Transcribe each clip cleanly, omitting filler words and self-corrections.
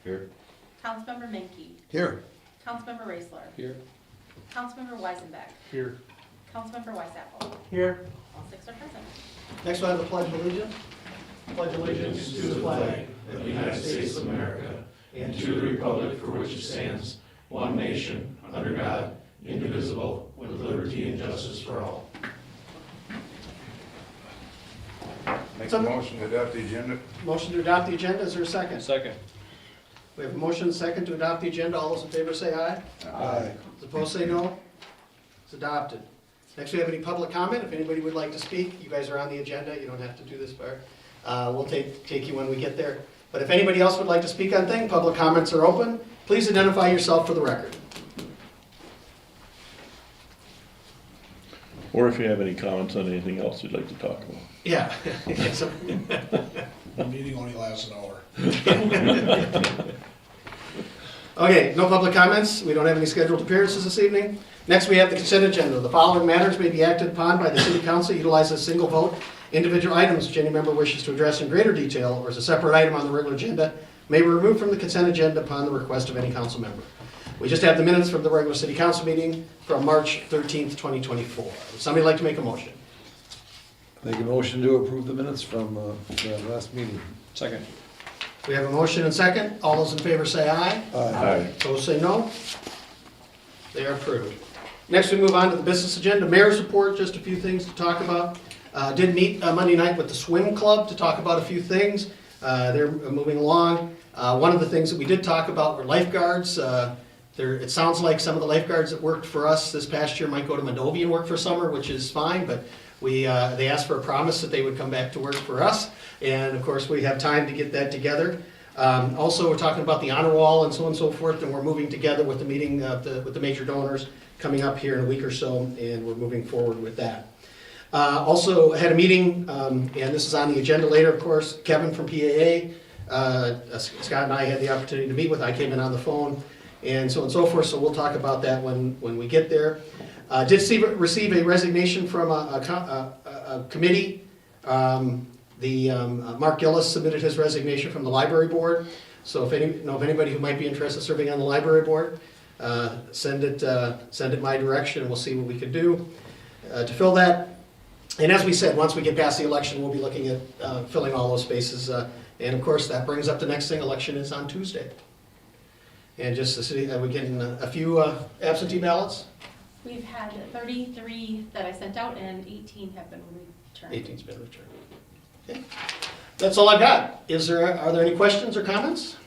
Here. Councilmember Menke. Here. Councilmember Raisler. Here. Councilmember Weisenbeck. Here. Councilmember Weisapple. Here. All six are present. Next one, the Pledge of Allegiance. Pledge Allegiance to the flag of the United States of America and to the republic for which it stands, one nation, under God, indivisible, with liberty and justice for all. Make a motion to adopt the agenda. Motion to adopt the agenda, is there a second? Second. We have a motion and a second to adopt the agenda. All those in favor say aye. Aye. Those opposed say no. It's adopted. Next, we have any public comment. If anybody would like to speak, you guys are on the agenda. You don't have to do this part. We'll take you when we get there. But if anybody else would like to speak on things, public comments are open. Please identify yourself for the record. Or if you have any comments on anything else you'd like to talk about. Yeah. The meeting only lasts an hour. Okay, no public comments. We don't have any scheduled appearances this evening. Next, we have the consent agenda. The following matters may be acted upon by the city council utilizing a single vote. Individual items which any member wishes to address in greater detail or as a separate item on the regular agenda may be removed from the consent agenda upon the request of any council member. We just have the minutes from the regular city council meeting from March 13th, 2024. Would somebody like to make a motion? Make a motion to approve the minutes from the last meeting. Second. We have a motion and second. All those in favor say aye. Aye. Opposed say no. They are approved. Next, we move on to the business agenda. Mayor's report, just a few things to talk about. Did meet Monday night with the swim club to talk about a few things. They're moving along. One of the things that we did talk about were lifeguards. It sounds like some of the lifeguards that worked for us this past year might go to Mondovi and work for summer, which is fine, but they asked for a promise that they would come back to work for us. And of course, we have time to get that together. Also, we're talking about the honor wall and so on and so forth, and we're moving together with the meeting with the major donors coming up here in a week or so, and we're moving forward with that. Also had a meeting, and this is on the agenda later, of course. Kevin from PAA, Scott and I had the opportunity to meet with. I came in on the phone, and so on and so forth. So we'll talk about that when we get there. Did receive a resignation from a committee. Mark Gillis submitted his resignation from the library board. So if anybody who might be interested in serving on the library board, send it my direction, and we'll see what we can do to fill that. And as we said, once we get past the election, we'll be looking at filling all those spaces. And of course, that brings up the next thing. Election is on Tuesday. And just the city, we're getting a few absentee ballots. We've had 33 that I sent out and 18 have been returned. 18's been returned. Okay. That's all I've got. Are there any questions or comments?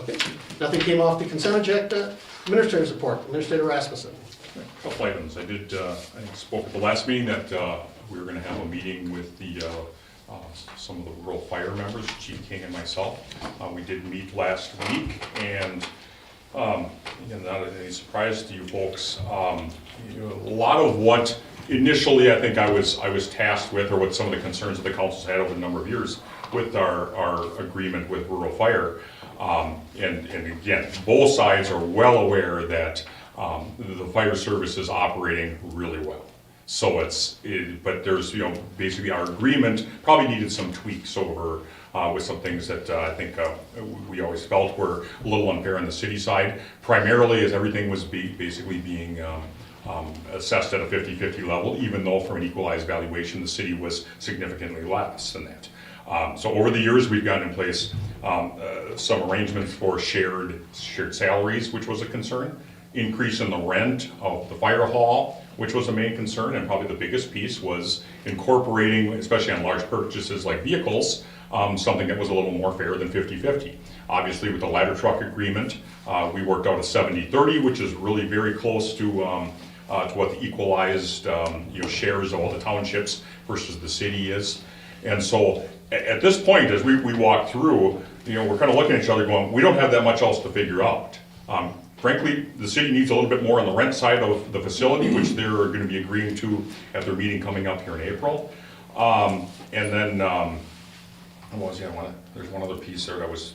Okay. Nothing came off the consent agenda. Administrator's report. Administrator Rasmussen. A couple items. I spoke at the last meeting that we were going to have a meeting with some of the rural fire members, Chief King and myself. We did meet last week, and again, not any surprise to you folks. A lot of what initially I think I was tasked with, or what some of the concerns that the council's had over a number of years with our agreement with rural fire. And again, both sides are well aware that the fire service is operating really well. So but there's, basically our agreement probably needed some tweaks over with some things that I think we always felt were a little unfair on the city side, primarily as everything was basically being assessed at a 50-50 level, even though from an equalized valuation, the city was significantly less than that. So over the years, we've gotten in place some arrangements for shared salaries, which was a concern, increase in the rent of the fire hall, which was a main concern, and probably the biggest piece was incorporating, especially on large purchases like vehicles, something that was a little more fair than 50-50. Obviously, with the ladder truck agreement, we worked out a 70-30, which is really very close to what the equalized shares of all the townships versus the city is. And so at this point, as we walk through, we're kind of looking at each other going, we don't have that much else to figure out. Frankly, the city needs a little bit more on the rent side of the facility, which they're going to be agreeing to at their meeting coming up here in April. And then, there's one other piece there that was,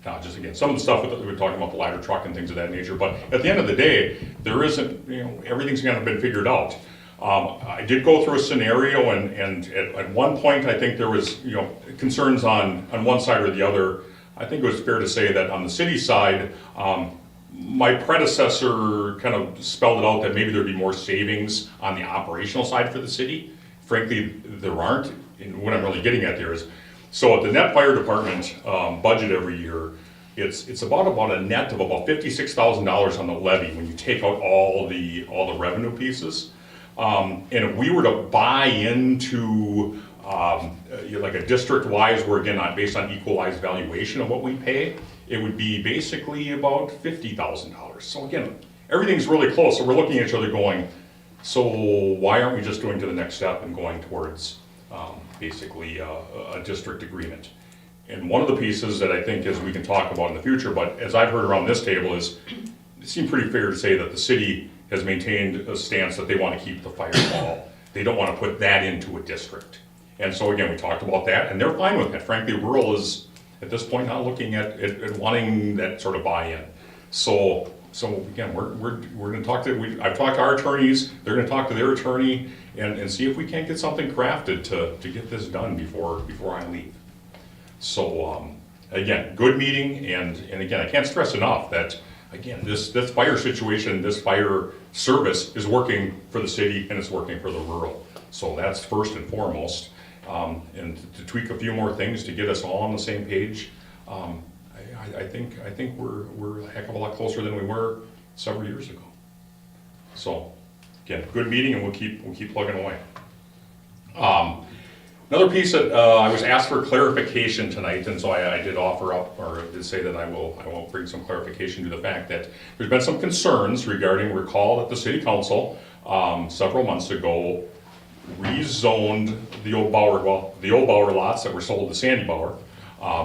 just again, some of the stuff that we were talking about, the ladder truck and things of that nature, but at the end of the day, there isn't, everything's kind of been figured out. I did go through a scenario, and at one point, I think there was, concerns on one side or the other. I think it was fair to say that on the city side, my predecessor kind of spelled it out that maybe there'd be more savings on the operational side for the city. Frankly, there aren't, and what I'm really getting at there is, so at the net fire department budget every year, it's about a net of about $56,000 on the levy when you take out all the revenue pieces. And if we were to buy into like a district-wise, where again, not based on equalized valuation of what we pay, it would be basically about $50,000. So again, everything's really close. So we're looking at each other going, so why aren't we just going to the next step and going towards basically a district agreement? And one of the pieces that I think is we can talk about in the future, but as I've heard around this table, is it seemed pretty fair to say that the city has maintained a stance that they want to keep the fire hall. They don't want to put that into a district. And so again, we talked about that, and they're fine with it. Frankly, rural is at this point not looking at wanting that sort of buy-in. So again, we're going to talk to. I've talked to our attorneys. They're going to talk to their attorney and see if we can't get something crafted to get this done before I leave. So again, good meeting, and again, I can't stress enough that again, this fire situation, this fire service is working for the city and it's working for the rural. So that's first and foremost. And to tweak a few more things to get us all on the same page, I think we're a heck of a lot closer than we were several years ago. So again, good meeting, and we'll keep plugging away. Another piece that I was asked for clarification tonight, and so I did offer up, or did say that I will bring some clarification to the fact that there's been some concerns regarding, recall that the city council several months ago rezoned the old Bauer lots that were sold to Sandy Bauer,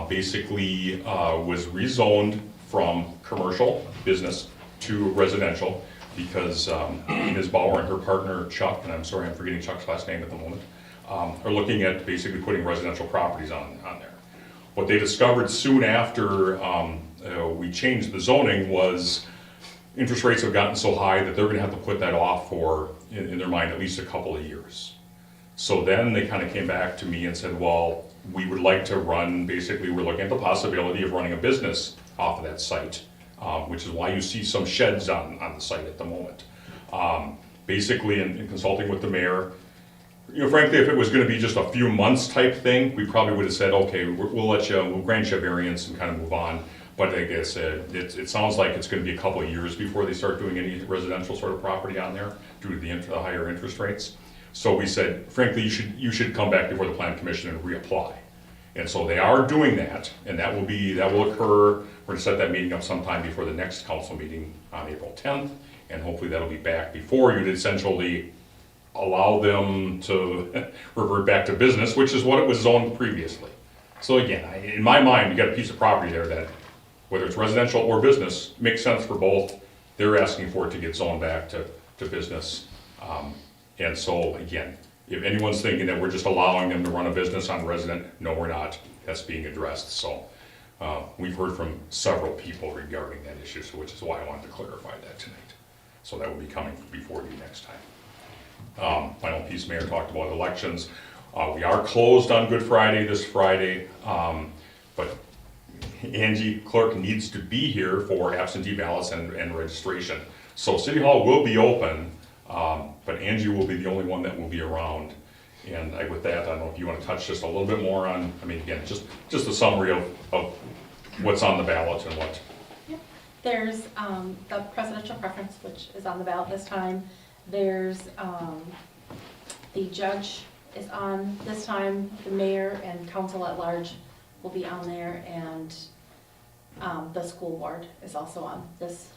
basically was rezoned from commercial business to residential because Ms. Bauer and her partner Chuck, and I'm sorry I'm forgetting Chuck's last name at the moment, are looking at basically putting residential properties on there. What they discovered soon after we changed the zoning was interest rates have gotten so high that they're gonna have to put that off for, in their mind, at least a couple of years. So then they kind of came back to me and said, well, we would like to run, basically we're looking at the possibility of running a business off of that site, which is why you see some sheds on the site at the moment. Basically in consulting with the mayor, frankly, if it was gonna be just a few months type thing, we probably would have said, okay, we'll grant you a variance and kind of move on. But like I said, it sounds like it's gonna be a couple of years before they start doing any residential sort of property on there due to the higher interest rates. So we said, frankly, you should come back before the Plan Commission and reapply. And so they are doing that, and that will occur. We're gonna set that meeting up sometime before the next council meeting on April 10th, and hopefully that'll be back before you'd essentially allow them to revert back to business, which is what it was zoned previously. So again, in my mind, you got a piece of property there that, whether it's residential or business, makes sense for both. They're asking for it to get zoned back to business. And so again, if anyone's thinking that we're just allowing them to run a business on resident, no, we're not. That's being addressed. So we've heard from several people regarding that issue, so which is why I wanted to clarify that tonight. So that will be coming before you next time. Final piece, Mayor talked about elections. We are closed on Good Friday this Friday, but Angie Clerk needs to be here for absentee ballots and registration. So City Hall will be open, but Angie will be the only one that will be around. And with that, I don't know if you want to touch just a little bit more on, again, just a summary of what's on the ballot and what. Yep. There's the presidential preference, which is on the ballot this time. There's the judge is on this time, the mayor and council at large will be on there, and the school board is also on this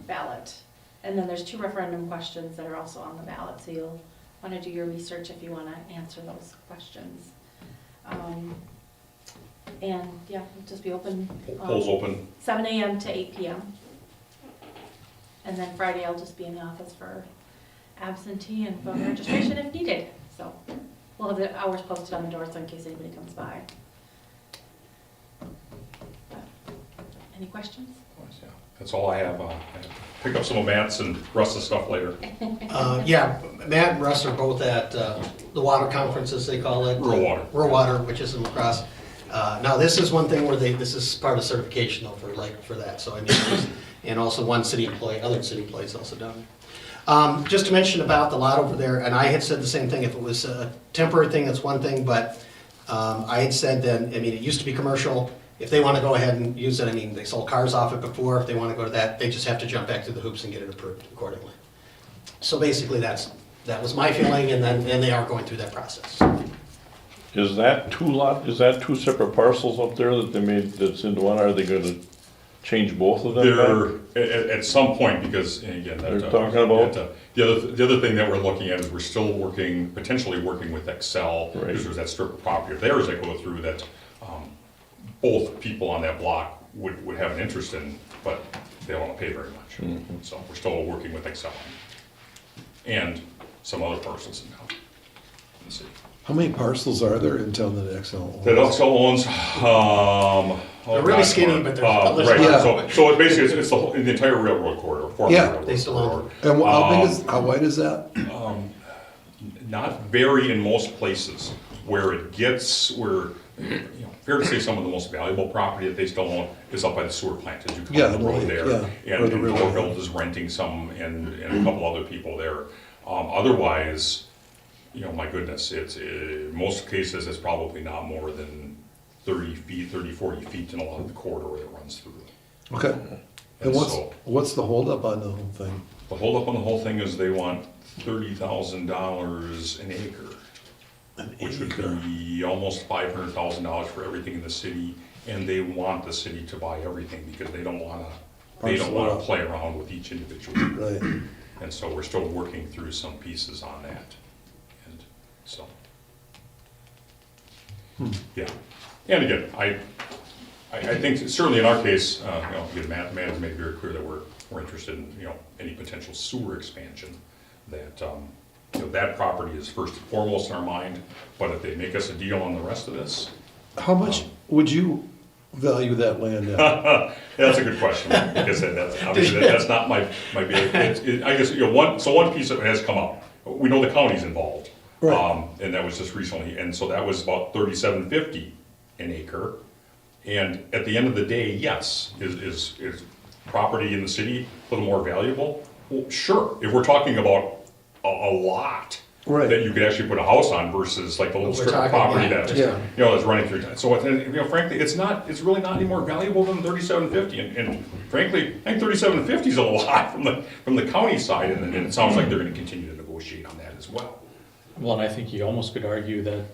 ballot. And then there's 2 referendum questions that are also on the ballot, so you'll want to do your research if you want to answer those questions. And yeah, it'll just be open. Polls open. 7 a.m. to 8 p.m. And then Friday I'll just be in the office for absentee and voter registration if needed. So we'll have the hours posted on the door so in case anybody comes by. But Any questions? Yeah, that's all I have. I have to pick up some of Matt's and Russ's stuff later. Yeah, Matt and Russ are both at the water conference, as they call it. Rural Water. Rural Water, which is in La Crosse. Now, this is one thing where this is part of certification though for that, so I mean, and also one city employee, other city employees also down there. Just to mention about the lot over there, and I had said the same thing, if it was a temporary thing, that's one thing, but I had said then, I mean, it used to be commercial. If they want to go ahead and use it, I mean, they sold cars off it before, if they want to go to that, they just have to jump back through the hoops and get it approved accordingly. So basically, that was my feeling, and then they are going through that process. Is that two separate parcels up there that they made, that's into one? Are they gonna change both of them back? There, at some point, because, and again, that, They're talking about? the other thing that we're looking at is we're still potentially working with Excel, Right. because there's that strip of property of theirs that go through that both people on that block would have an interest in, but they don't want to pay very much. Mm-hmm. So we're still working with Excel and some other parcels in town, in the city. How many parcels are there in town that Excel owns? That Excel owns, They're really skinny, but there's others. right, Yeah. so it basically, it's the entire railroad corridor, former Yeah. railroad They still own corridor. And how wide is that? Not very in most places. Where it gets, fair to say some of the most valuable property that they still own is up by the sewer plant as you come Yeah, on the road there. yeah, or And the railroad. Durand is renting some and a couple other people there. Otherwise, my goodness, it's, in most cases, it's probably not more than 30 feet, 40 feet in a lot of the corridor that runs through. Okay. And so- what's the holdup on the whole thing? The holdup on the whole thing is they want $30,000 an acre. Which would be almost $500,000 for everything in the city, and they want the city to buy everything because they don't wanna Parcel it up. play around with each individual. Right. And so we're still working through some pieces on that, and so. Yeah, and again, I think certainly in our case, again, Matt has made very clear that we're interested in, any potential sewer expansion, that, that property is first and foremost in our mind, but if they make us a deal on the rest of this, How much would you value that land at? that's a good question, because that's, obviously, that's not my big, I guess, one piece of it has come up. We know the county's involved. Right. And that was just recently, and so that was about $37.50 an acre. And at the end of the day, yes, is property in the city a little more valuable? Well, sure, if we're talking about a lot Right. that you could actually put a house on versus like the little We're strip of talking, property yeah, that, yeah. that's running through town. So, frankly, it's really not any more valuable than $37.50. And frankly, I think $37.50 is a lot from the county side, and it sounds like they're gonna continue to negotiate on that as well. Well, and I think you almost could argue that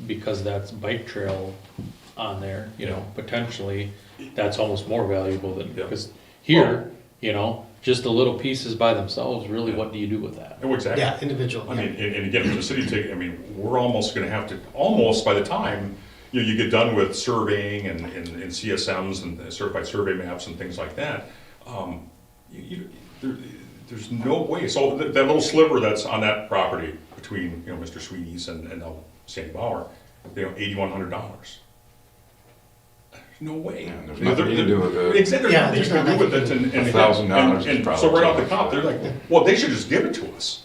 because that's bike trail on there, potentially, that's almost more valuable than, Yeah. because here, just the little pieces by themselves, really, what do you do with that? Oh, exactly. Yeah, individual. I mean, and again, if the city we're almost gonna have to, almost by the time, you get done with surveying and CSMs and certified survey maps and things like that, there's no way, so that little sliver that's on that property between, Mr. Sweeney's and Sandy Bauer, $8,100. No way. There's nothing you can do with it. Exactly, Yeah, there's there's nothing you can do with nothing. it, and $1,000 is and probably so right off the too top, much. they're like, well, they should just give it to us.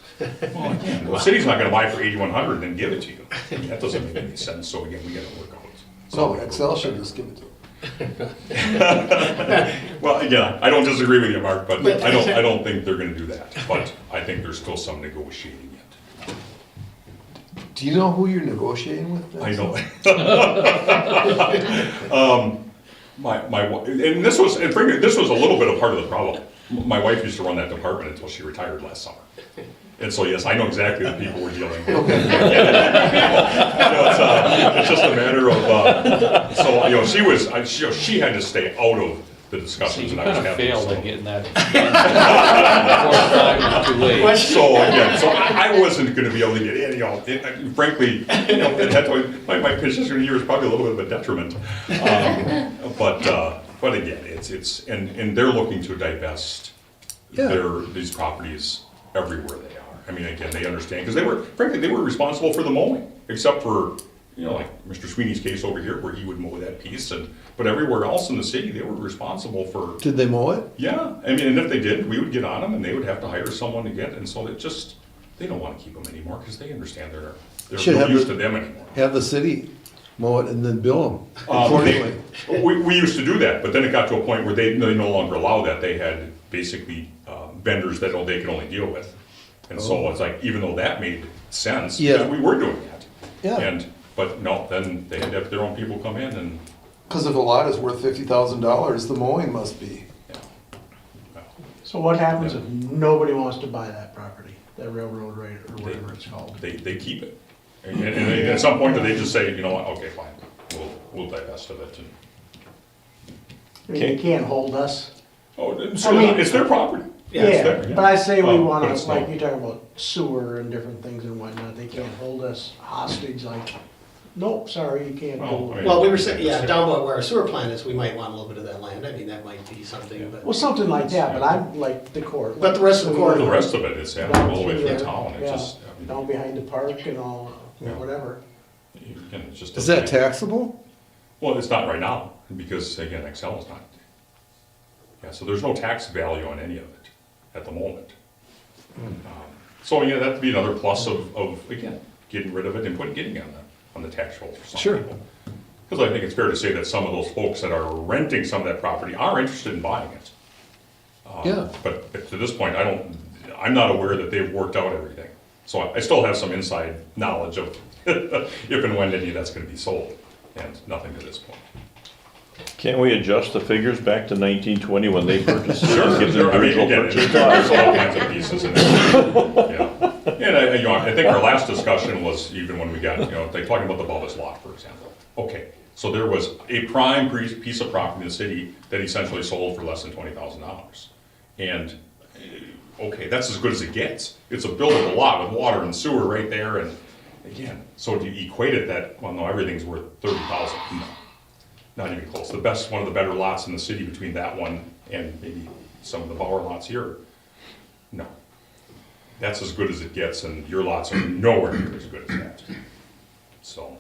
Well, again, the city's not gonna buy for $8,100 and then give it to you. That doesn't make any sense, so again, we gotta work out. So Excel should just give it to them. Well, again, I don't disagree with you, Mark, but I don't think they're gonna do that, but I think there's still some negotiating yet. Do you know who you're negotiating with? I know. And this was, and frankly, this was a little bit of part of the problem. My wife used to run that department until she retired last summer. And so, yes, I know exactly the people we're dealing with. It's just a matter of, she had to stay out of the See, discussions you that I was kind of having. failed so. at getting that. Before too late. So again, I wasn't gonna be able to get in, frankly, my position here is probably a little bit of a detriment. But again, it's, and they're looking to divest these properties everywhere they are. I mean, again, they understand, because they were responsible for the mowing, except for, you know, like Mr. Sweeney's case over here, where he would mow that piece, but everywhere else in the city, they were responsible for, Did they mow it? yeah, I mean, and if they did, we would get on them, and they would have to hire someone to get, and so they don't wanna keep them anymore, because they understand Should they're have no use the- to them anymore. Have the city mow it and then bill them accordingly. We used to do that, but then it got to a point where they no longer allow that. They had basically vendors that they could only deal with. And so it's like, even though that made sense, Yeah. because we were doing that. Yeah. But no, then they had to have their own people come in and, Because if a lot is worth $50,000, the mowing must be. So what happens if nobody wants to buy that property, that railroad right, or whatever it's called? they keep it. And at some point, they just say, you know what, okay, fine, we'll divest of it. And, I mean, you can't hold us. so it's their property. It's Yeah, their- but I say we But wanna, it's like no- you talk about sewer and different things and whatnot, they can't hold us hostage like, nope, sorry, you can't Well, go. I mean- Well, we were saying, yeah, down by where our sewer plant is, we might want a little bit of that land. I mean, that might be something, but. Well, something like that, but I'm like the court. But the rest of the court- The rest of it is happening all the way through town. It Yeah, just, down behind the park and all, Yeah. whatever. again, it just Is doesn't that make- taxable? Well, it's not right now, because again, Excel is not. Yeah, so there's no tax value on any of it at the moment. So, yeah, that'd be another plus of, again, getting rid of it and getting on the tax rolls for some Sure. people. Because I think it's fair to say that some of those folks that are renting some of that property are interested in buying it. Yeah. But to this point, I'm not aware that they've worked out everything. So I still have some inside knowledge of if and when any of that's gonna be sold, and nothing to this point. Can't we adjust the figures back to 1920 when they purchased it? Sure, and give them sure, I mean, original again, purchase there's price? all kinds of pieces in there. Yeah. And you know, I think our last discussion was even when we got, you know, like talking about the Bubba's lot, for example. Okay, so there was a prime piece of property in the city that essentially sold for less than $20,000. And, okay, that's as good as it gets. It's a buildable lot with water and sewer right there, and again, so do you equate it that, well, no, everything's worth 30,000? No. Not even close. One of the better lots in the city between that one and maybe some of the Bauer lots here. No. That's as good as it gets, and your lots are nowhere near as good as that. So,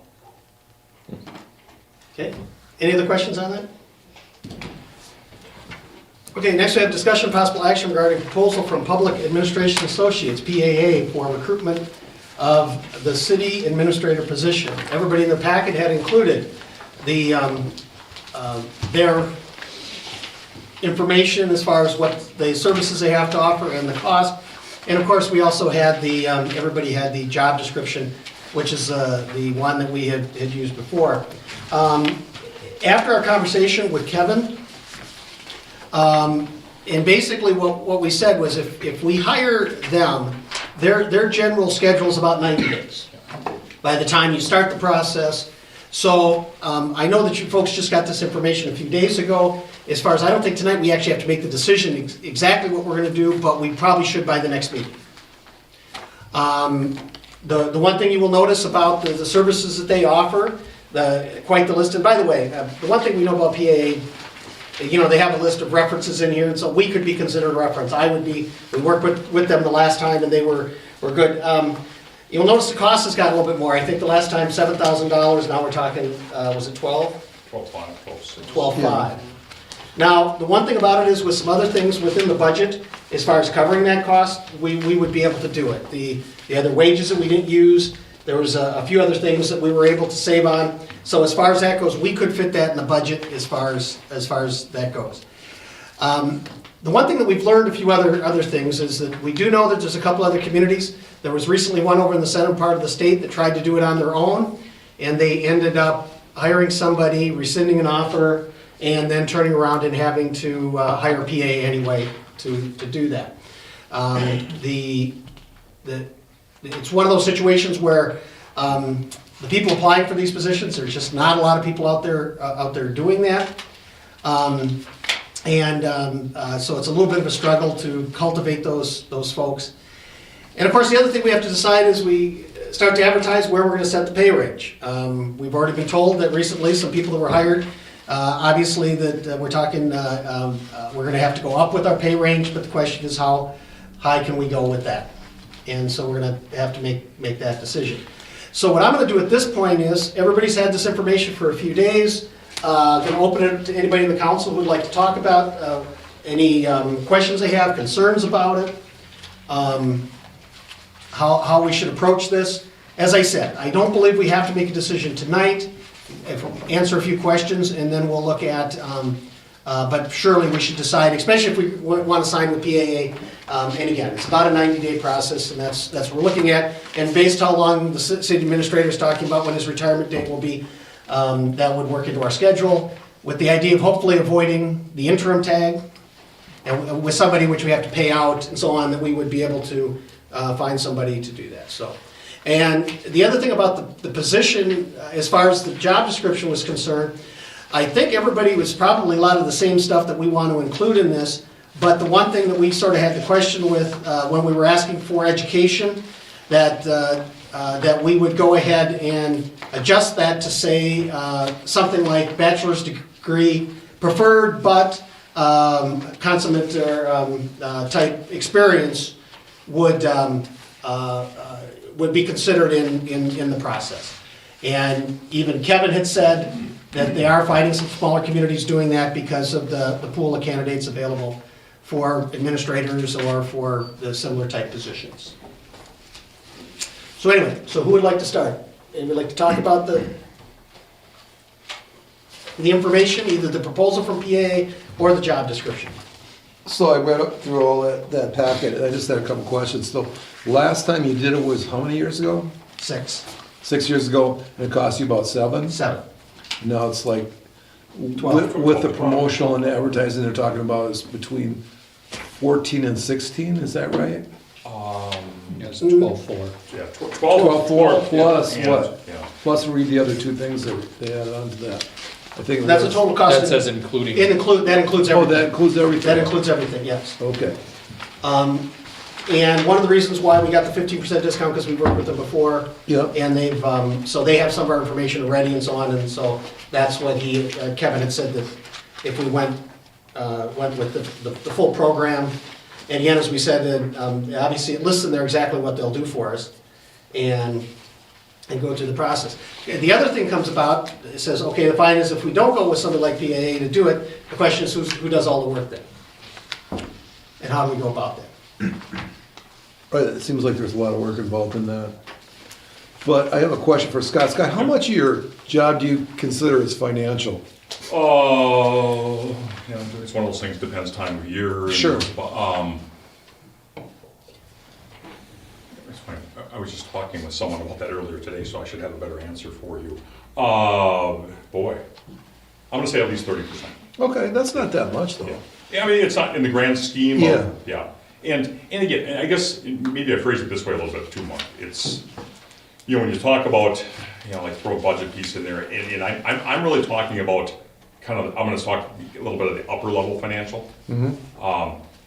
Okay, any other questions on that? Okay, next we have discussion possible action regarding proposal from Public Administration Associates, PAA, for recruitment of the city administrator position. Everybody in their packet had included their information as far as what the services they have to offer and the cost. And of course, we also had everybody had the job description, which is the one that we had used before. After our conversation with Kevin, and basically what we said was if we hire them, their general schedule is about 90 days by the time you start the process. So I know that you folks just got this information a few days ago. As far as, I don't think tonight we actually have to make the decision exactly what we're going to do, but we probably should by the next meeting. The one thing you will notice about the services that they offer, quite the list. And by the way, the one thing we know about PAA, you know, they have a list of references in here, and so we could be considered a reference. We worked with them the last time, and they were good. You'll notice the cost has got a little bit more. I think the last time $7,000, now we're talking, was it 12? 12.5, 12.6. 12.5. Now, the one thing about it is with some other things within the budget, as far as covering that cost, we would be able to do it. The other wages that we didn't use, there was a few other things that we were able to save on. So as far as that goes, we could fit that in the budget as far as that goes. The one thing that we've learned, a few other things, is that we do know that there's a couple other communities. There was recently one over in the southern part of the state that tried to do it on their own, and they ended up hiring somebody, rescinding an offer, and then turning around and having to hire PA anyway to do that. It's one of those situations where the people applying for these positions, there's just not a lot of people out there doing that. So it's a little bit of a struggle to cultivate those folks. And of course, the other thing we have to decide is we start to advertise where we're going to set the pay range. We've already been told that recently some people that were hired, obviously that we're talking, we're going to have to go up with our pay range, but the question is how high can we go with that? And so we're going to have to make that decision. So what I'm gonna do at this point is, everybody's had this information for a few days. Gonna open it to anybody in the council who would like to talk about any questions they have, concerns about it, how we should approach this. As I said, I don't believe we have to make a decision tonight. Answer a few questions, and then we'll look at, but surely we should decide, especially if we want to sign with PAA. And again, it's about a 90-day process, and that's what we're looking at. And based how long the city administrator is talking about when his retirement date will be, that would work into our schedule, with the idea of hopefully avoiding the interim tag, and with somebody which we have to pay out and so on, that we would be able to find somebody to do that, so. And the other thing about the position, as far as the job description was concerned, I think everybody was probably a lot of the same stuff that we want to include in this, but the one thing that we sort of had the question with when we were asking for education, that we would go ahead and adjust that to say something like bachelor's degree preferred, but consummate or type experience would be considered in the process. And even Kevin had said that they are finding some smaller communities doing that because of the pool of candidates available for administrators or for the similar type positions. So anyway, so who would like to start? Anybody like to talk about the information, either the proposal from PA or the job description? So I read up through all that packet, and I just had a couple questions. So last time you did it was how many years ago? 6. 6 years ago, and it cost you about 7? 7. Now it's like, 12. with the promotional and advertising they're talking about, is between 14 and 16, is that right? Yeah, it's 12.4. Yeah, 12.4 plus and- what? Yeah. Plus read the other 2 things that they added onto that. I think it That's a was- total cost. That says including. That includes Oh, everything. that includes everything? That includes everything, yes. Okay. And one of the reasons why we got the 15% discount, because we worked with them before. Yep. And they've, so they have some of our information already and so on, and so that's what Kevin had said, that if we went with the full program. And again, as we said, obviously it lists in there exactly what they'll do for us, and go through the process. The other thing comes about, it says, okay, the fine is if we don't go with somebody like PAA to do it, the question is who does all the work then? And how do we go about that? Right, it seems like there's a lot of work involved in that. But I have a question for Scott. Scott, how much of your job do you consider as financial? Oh, it's one of those things, depends time of year. And, Sure. it's funny, I was just talking with someone about that earlier today, so I should have a better answer for you. Boy, I'm gonna say at least 30%. Okay, that's not that much though. Yeah, I mean, it's not in the grand scheme Yeah. of, yeah. And again, and I guess maybe I phrased it this way a little bit too much. It's, when you talk about, like throw a budget piece in there, and I'm really talking about kind of, I'm gonna talk a little bit of the upper level financial.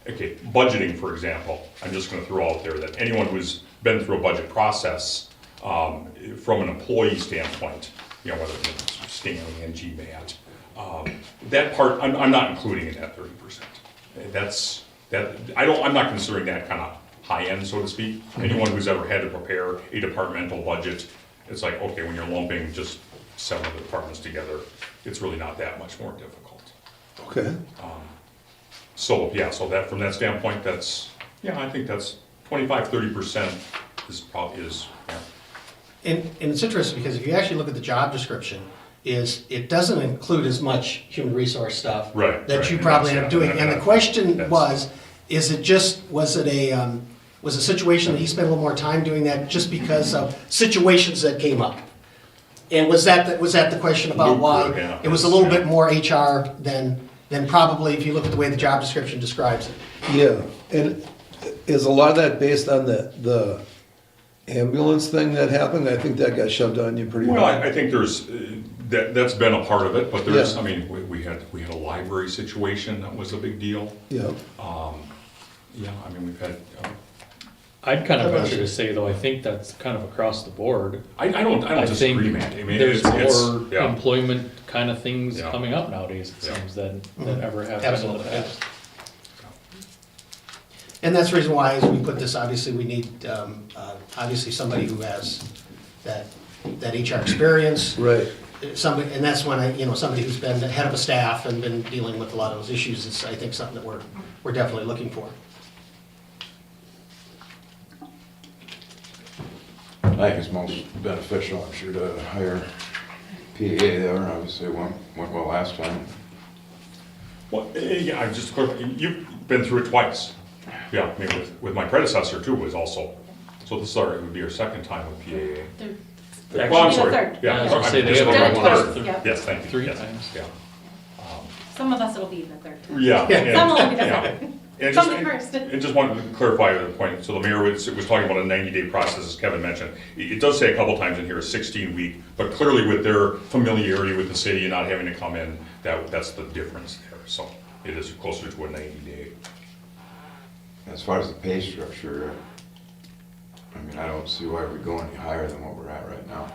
Okay, budgeting, for example, I'm just gonna throw out there that anyone who's been through a budget process, from an employee standpoint, whether it's Stanley and GMAT, that part, I'm not including in that 30%. I'm not considering that kind of high end, so to speak. Anyone who's ever had to prepare a departmental budget, it's like, okay, when you're lumping just 7 of the departments together, it's really not that much more difficult. Okay. So that, from that standpoint, that's, I think that's 25-30% is. And it's interesting, because if you actually look at the job description, it doesn't include as much human resource stuff Right, that right. you And probably that's- end up doing. And the question was a situation that he spent a little more time doing that just because of situations that came up? And was that the question about why? Yeah. It was a little bit more HR than probably, if you look at the way the job description describes it. Yeah, and is a lot of that based on the ambulance thing that happened? I think that got shoved on you pretty Well, hard. I think there's, that's been a part of it, but there's, Yeah. I mean, we had a library situation that was a big deal. Yeah, I mean, we've had, I'd kind of venture to say, though, I think that's kind of across the board. I don't I think disagree, Matt. I mean, there's it's more yeah. employment kind of things Yeah. coming up nowadays, it Yeah. seems, than ever have been in the Absolutely, yeah. past. And that's the reason why, as we put this, obviously, we need, obviously, somebody who has that HR experience. Right. Somebody, and that's when somebody who's been the head of a staff and been dealing with a lot of those issues is, I think, something that we're definitely looking for. I think it's most beneficial, I'm sure, to hire PA there, obviously it went well last time. Well, yeah, I'm just clear, you've been through it twice. Yeah, I mean, with my predecessor too was also, so this would be our second time with PAA. They're- Well, I'm Actually, sorry. the third. Yeah, I I'm was sorry. gonna say they Just have one a more third. third. Yeah. Yes, thank you. 3 Yes, times. Yeah. Some of us it'll be the third. Yeah. Some will be the yeah. second. And Something just, first. and just wanted to clarify the point, so the mayor was talking about a 90-day process, as Kevin mentioned. It does say a couple times in here, a 16-week, but clearly with their familiarity with the city and not having to come in, that's the difference there. So it is closer to a 90-day. As far as the pay structure, I mean, I don't see why we go any higher than what we're at right now.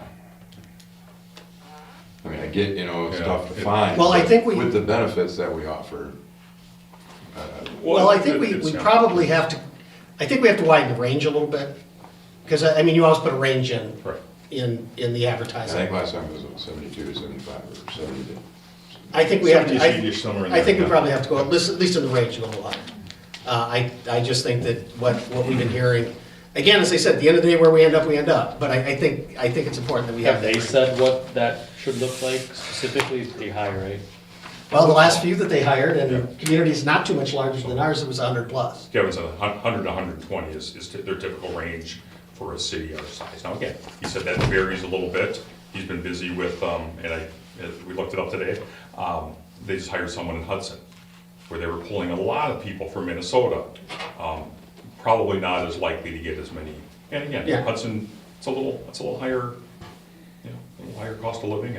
I mean, I get, it's Yeah. tough to find. Well, I but think we- with the benefits that we offer, Well, I think we it's, yeah. probably have to, I think we have to widen the range a little bit, because, I mean, you always put a range in, Right. in the I advertising. think last time it was 72, 75, or 70. I think we have to, 70-ish, somewhere in I there, think we yeah. probably have to go, at least in the range, go a little higher. I just think that what we've been hearing, again, as I said, at the end of the day, where we end up, but I think it's important that we have. Have they that range. said what that should look like specifically, pretty high, right? Well, the last few that they hired, and communities not too much larger than ours, it was 100 plus. Kevin said 100 to 120 is their typical range for a city our size. Now, again, he said that varies a little bit. He's been busy with, we looked it up today, they just hired someone in Hudson, where they were pulling a lot of people from Minnesota. Probably not as likely to get as many, and again, Yeah. Hudson, it's a little higher, a little higher cost of living,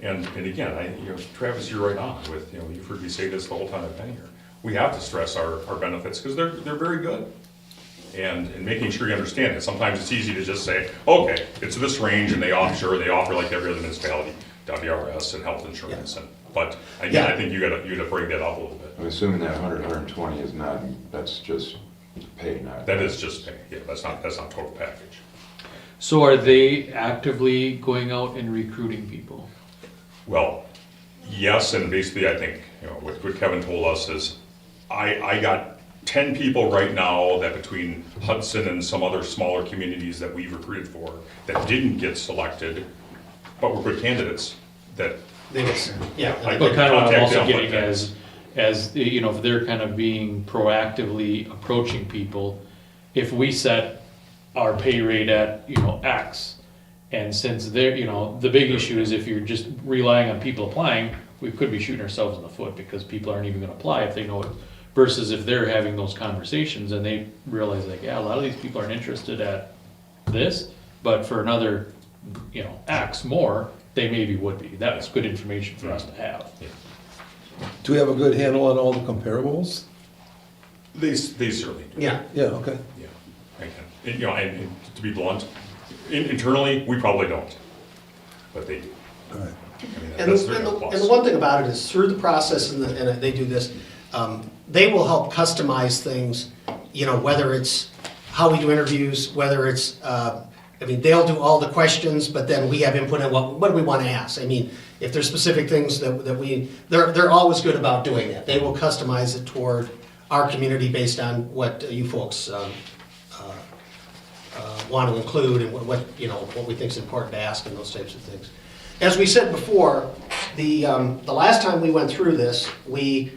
and again, Travis, you're right on with, you've heard me say this the whole time I've been here. We have to stress our benefits, because they're very good. And making sure you understand it. Sometimes it's easy to just say, okay, it's this range, and they offer like every other municipality, WRS and health insurance, but again, Yeah. I think you gotta break that up a little bit. I'm assuming that 100, 120 is not, that's just pay, not. That is just pay, yeah, that's not total package. So are they actively going out and recruiting people? Well, yes, and basically, I think, what Kevin told us is, I got 10 people right now that between Hudson and some other smaller communities that we've recruited for, that didn't get selected, but were good candidates, that, They just, yeah. I- But kind of what I'm Contact also them, getting but- as, if they're kind of being proactively approaching people, if we set our pay rate at, X, and since they're, the big issue is if you're just relying on people applying, we could be shooting ourselves in the foot, because people aren't even gonna apply if they know it, versus if they're having those conversations and they realize like, yeah, a lot of these people aren't interested at this, but for another, X more, they maybe would be. That's good information for us to have. Do we have a good handle on all the comparables? they certainly do. Yeah, Yeah, okay. Yeah, I can. And to be blunt, internally, we probably don't, but they do. All right. I mean, and that's the, their and the, plus. and the one thing about it is through the process, and they do this, they will help customize things, whether it's how we do interviews, whether it's, they'll do all the questions, but then we have input on what do we want to ask. I mean, if there's specific things that they're always good about doing that. They will customize it toward our community based on what you folks want to include and what we think is important to ask and those types of things. As we said before, the last time we went through this, we,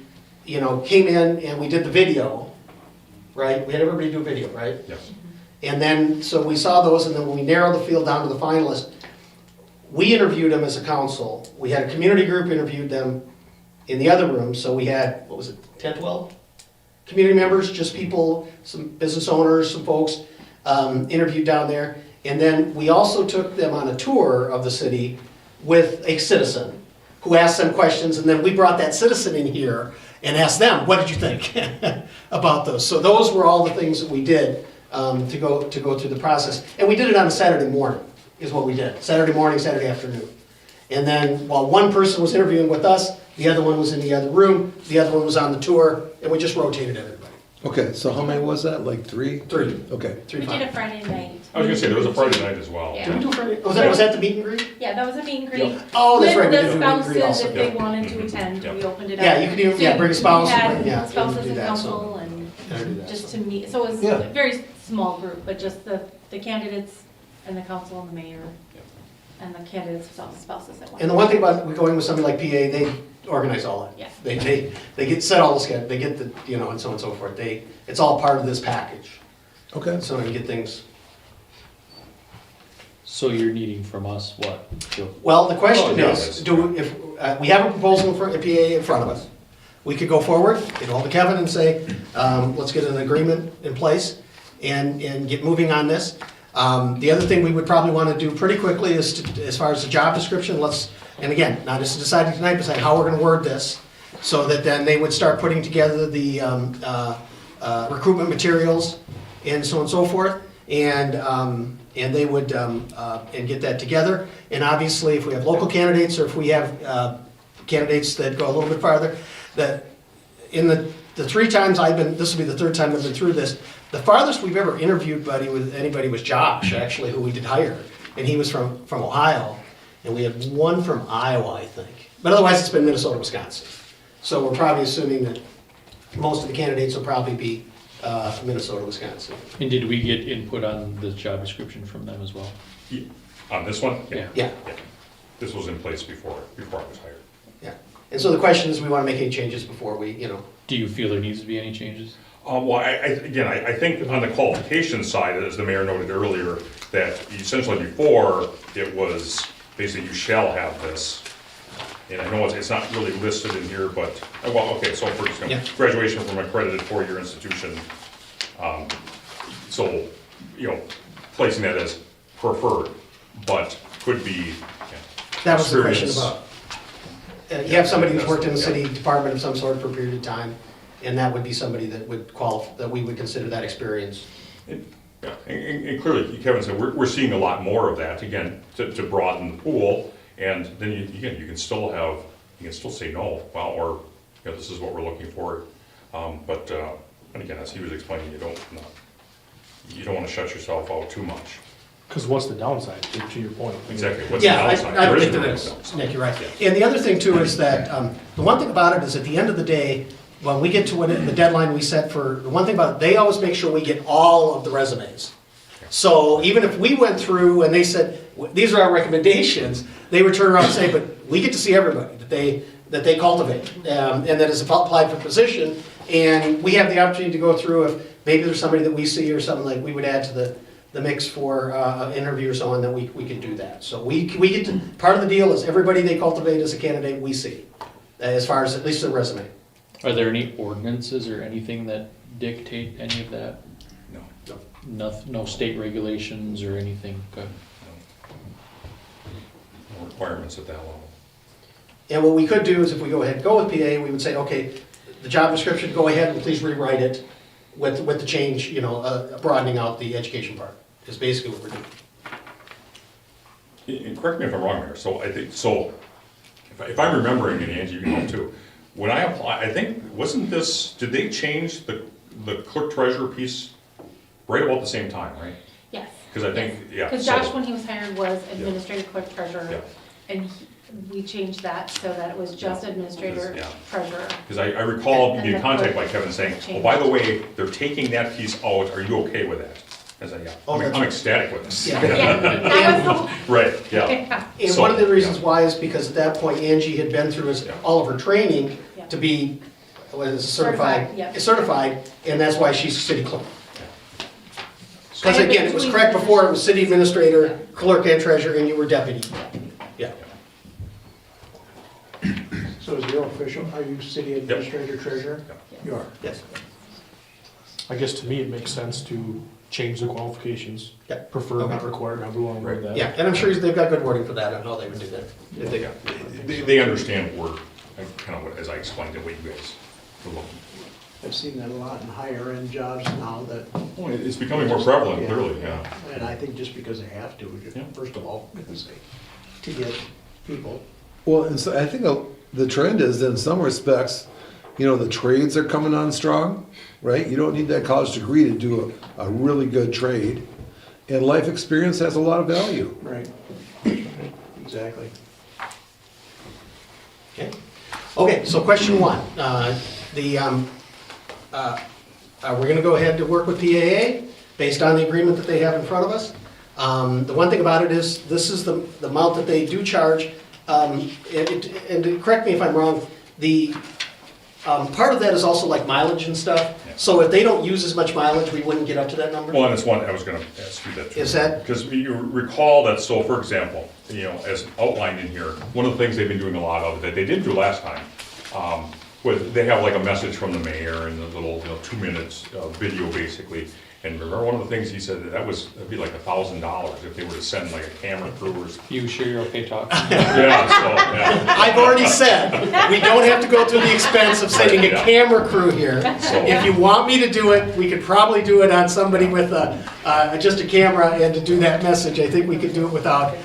came in and we did the video, right? We had everybody do a video, right? Yes. And then, so we saw those, and then when we narrowed the field down to the finalists, we interviewed them as a council. We had a community group interviewed them in the other room, so we had, 10, 12? Community members, just people, some business owners, some folks, interviewed down there. And then we also took them on a tour of the city with a citizen who asked them questions, and then we brought that citizen in here and asked them, what did you think about those? So those were all the things that we did to go through the process. And we did it on a Saturday morning, is what we did. Saturday morning, Saturday afternoon. And then while one person was interviewing with us, the other one was in the other room, the other one was on the tour, and we just rotated everybody. Okay, so how many was that, like three? Three. Okay. Three We did final. a Friday night. I was gonna say, there was a Friday night as well. Yeah. Did we do a Friday? Was that the meet and greet? Yeah, that was a meet and greet. Oh, that's right, we With did the do a meet and greet spouses, also. if they Yeah. wanted to attend, Yeah. we opened it up. Yeah, you could even, yeah, bring a So spouse, we had yeah. you can spouses do and that, so- council and Yeah, I do that, just so. to meet, so it was Yeah. a very small group, but just the candidates and the council and the mayor and the candidates' spouses that went. And the one thing about going with somebody like PA, they organize all that. Yeah. They get set all the schedule, they get the, you know, and so on and so forth. It's all part of this package. Okay. So you get things. So you're needing from us what? Joe? Well, the question Oh, yeah, is, if, we have a proposal for PA in front of us. We could go forward, get hold of Kevin and say, let's get an agreement in place and get moving on this. The other thing we would probably want to do pretty quickly is as far as the job description, and again, not just deciding tonight, but saying how we're gonna word this, so that then they would start putting together the recruitment materials and so on and so forth, and they would, and get that together. And obviously, if we have local candidates, or if we have candidates that go a little bit farther, that in the 3 times I've been, this will be the 3rd time I've been through this, the farthest we've ever interviewed anybody was Josh, actually, who we did hire. And he was from Ohio, and we had one from Iowa, I think. But otherwise, it's been Minnesota, Wisconsin. So we're probably assuming that most of the candidates will probably be Minnesota, Wisconsin. And did we get input on the job description from them as well? On this one? Yeah. Yeah, This was in place before I was hired. yeah. And so the question is, we want to make any changes before we, you know, Do you feel there needs to be any changes? Well, I think on the qualification side, as the mayor noted earlier, that essentially before, it was basically you shall have this. And I know it's not really listed in here, but, well, okay, so for example, Yeah. graduation from accredited 4-year institution. So, you know, placing that as preferred, but could be. that was the question experience. about. You have somebody who's worked in the city department of some sort for a period of time, and that would be somebody that would qualify, that we would consider that experience. Yeah, and clearly, Kevin said, we're seeing a lot more of that, again, to broaden the pool, and then you can still say no, well, or, you know, this is what we're looking for. But, and again, as he was explaining, you don't want to shut yourself out too much. Because what's the downside, to your point? Exactly, what's the Yeah, downside? I There don't is think no there is, downside. Nick, you're right. And the other thing too is that, the one thing about it is at the end of the day, when we get to the deadline we set for, the one thing about it, they always make sure we get all of the resumes. So even if we went through and they said, these are our recommendations, they would turn around and say, but we get to see everybody that they cultivate, and that is applied for position, and we have the opportunity to go through if maybe there's somebody that we see or something like we would add to the mix for an interview or so on, that we could do that. So we get to, part of the deal is everybody they cultivate as a candidate we see, as far as at least the resume. Are there any ordinances or anything that dictate any of that? No, No state regulations or anything? Okay. no requirements at that level. And what we could do is if we go ahead and go with PA, we would say, okay, the job description, go ahead and please rewrite it with the change, you know, broadening out the education part, is basically what we're doing. And correct me if I'm wrong, Mayor, so I think, if I'm remembering, and Angie, you can help too, when I applied, I think, did they change the clerk treasurer piece right about the same time, right? Yes. Because I think, yeah. Because so- Josh, when he was hired, was administrative clerk treasurer, Yeah. and we changed that so that it was just administrator Yeah. treasurer. Because I recall And being the contacted by clerk Kevin saying, oh, changed. by the way, they're taking that piece out, are you okay with that? I said, yeah, Oh, that's I'm right. ecstatic with this. Yeah. Yeah, that was Right, yeah. the, And So, one of the reasons yeah. why is because at that point Angie had been through Yeah. all of her training Yeah. to be certified, Certified, yeah. certified, and that's why she's city clerk. I Because had again, it was between- correct before, it was city administrator, clerk and treasurer, and you were deputy. Yeah. So is your official, are you city administrator treasurer? You are. Yes. I guess to me, it makes sense to change the qualifications. Yeah. Prefer, not required, however you want to word that. Yeah, and I'm sure they've got good wording for that, on how they would do that. If they- Yeah. They understand word, kind of as I explained it, what you guys were looking. I've seen that a lot in higher end jobs now that, Well, it's becoming more prevalent, clearly, yeah. and I think just because they have to, Yeah. first of all, because to get people. Well, and so I think the trend is in some respects, You know, the trades are coming on strong, right? You don't need that college degree to do a really good trade. And life experience has a lot of value. Right. Exactly. Okay. Okay, so question one, we're gonna go ahead to work with PAA based on the agreement that they have in front of us. The one thing about it is, this is the amount that they do charge. And correct me if I'm wrong, the, part of that is also like mileage and stuff. So if they don't use as much mileage, we wouldn't get up to that number? Well, and it's one, I was gonna ask you that too. Is that- Because you recall that, so for example, as outlined in here, one of the things they've been doing a lot of, that they didn't do last time, was they have like a message from the mayor and a little, 2 minutes video basically. And remember one of the things he said, that'd be like $1,000 if they were to send like a camera crew or something. You sure you're okay talking? Yeah, so, yeah. I've already said, we don't have to go through the expense of sending a Yeah. camera crew here. So- If you want me to do it, we could probably do it on somebody with just a camera and to do that message. I think we could do it without,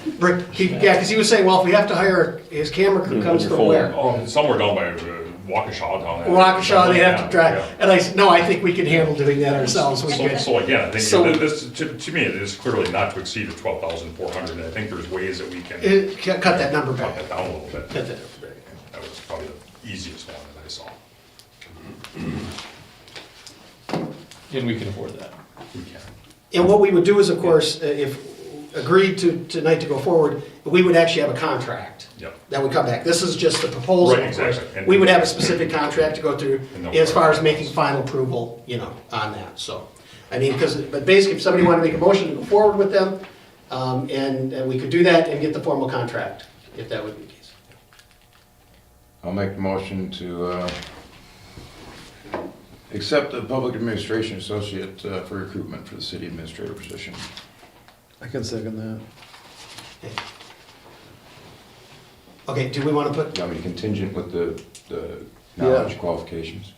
yeah, because he was saying, well, if we have to hire, his camera crew comes from where? Oh, somewhere down by Waukesha down there. Waukesha, they have to drive. Yeah. And I said, no, I think we can handle doing that ourselves. We could. So again, I think So- this, to me, it is clearly not to exceed the 12,400, and I think there's ways that we can Cut that number cut back. that down a little bit. Cut that number back. That was probably the easiest one that I saw. And we can afford that. We can. And what we would do is, of course, if agreed to tonight to go forward, we would actually have a contract. Yep. That would come back. This is just the proposal, Right, of course. exactly. And- We would have a specific contract to go through And no as far as questions. making final approval, on that, so. I mean, but basically, if somebody wanted to make a motion to go forward with them, and we could do that and get the formal contract, if that would be the case. I'll make the motion to accept the public administration associate for recruitment for the city administrator position. I can second that. Okay, do we want to put, You want me to contingent with the knowledge qualifications?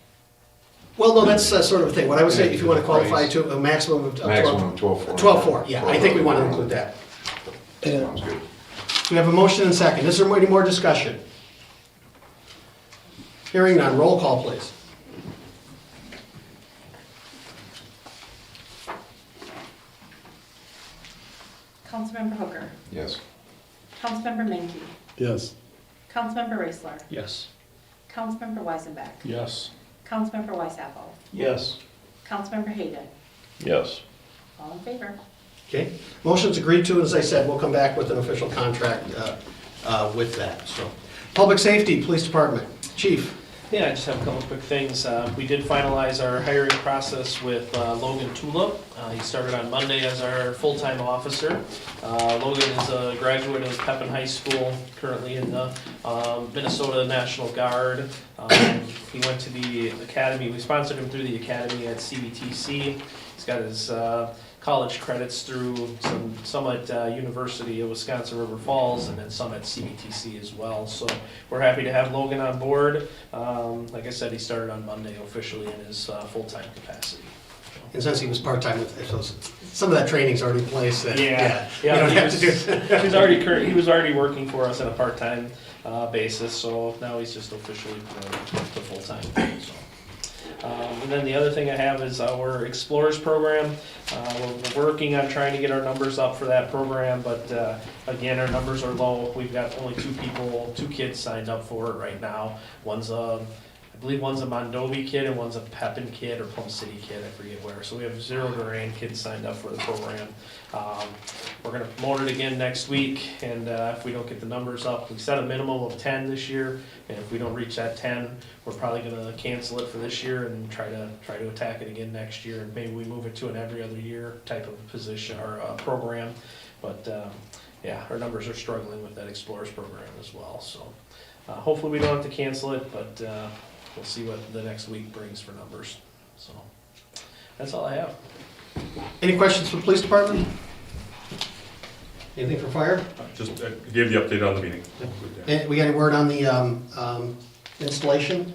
well, no, that's sort of a thing. What I would say, if you want to qualify to a maximum of 12. Maximum 12.4. 12.4, yeah, I think we want to include that. Sounds good. We have a motion and second. Is there any more discussion? Hearing none, roll call, please. Councilmember Hooker, Yes. Councilmember Menke, Yes. Councilmember Raisler, Yes. Councilmember Weisenbeck, Yes. Councilmember Weishapple, Yes. Councilmember Hayden, Yes. all in favor. Okay, motion's agreed to, and as I said, we'll come back with an official contract with that, so. Public Safety, Police Department, Chief. Yeah, I just have a couple quick things. We did finalize our hiring process with Logan Tulip. He started on Monday as our full-time officer. Logan is a graduate of Pepin High School, currently in the Minnesota National Guard. He went to the academy, we sponsored him through the academy at CBTC. He's got his college credits through some at University of Wisconsin River Falls and then some at CBTC as well. So we're happy to have Logan on board. Like I said, he started on Monday officially in his full-time capacity. And since he was part-time, so some of that training's already in place. That, Yeah, You don't he have to do. he was already working for us on a part-time basis, so now he's just officially promoted to full-time. So. And then the other thing I have is our Explorers program. We're working on trying to get our numbers up for that program, but again, our numbers are low. We've got only two kids signed up for it right now. I believe one's a Mondovi kid and one's a Pepin kid or Plum City kid, I forget where. So we have 0 Durand kids signed up for the program. We're gonna promote it again next week, and if we don't get the numbers up, we set a minimum of 10 this year, and if we don't reach that 10, we're probably gonna cancel it for this year and try to attack it again next year, and maybe we move it to an every other year type of position or program. But yeah, our numbers are struggling with that Explorers program as well. So hopefully we don't have to cancel it, but we'll see what the next week brings for numbers. So that's all I have. Any questions for the Police Department? Anything for Fire? Just gave the update on the meeting. And we got any word on the installation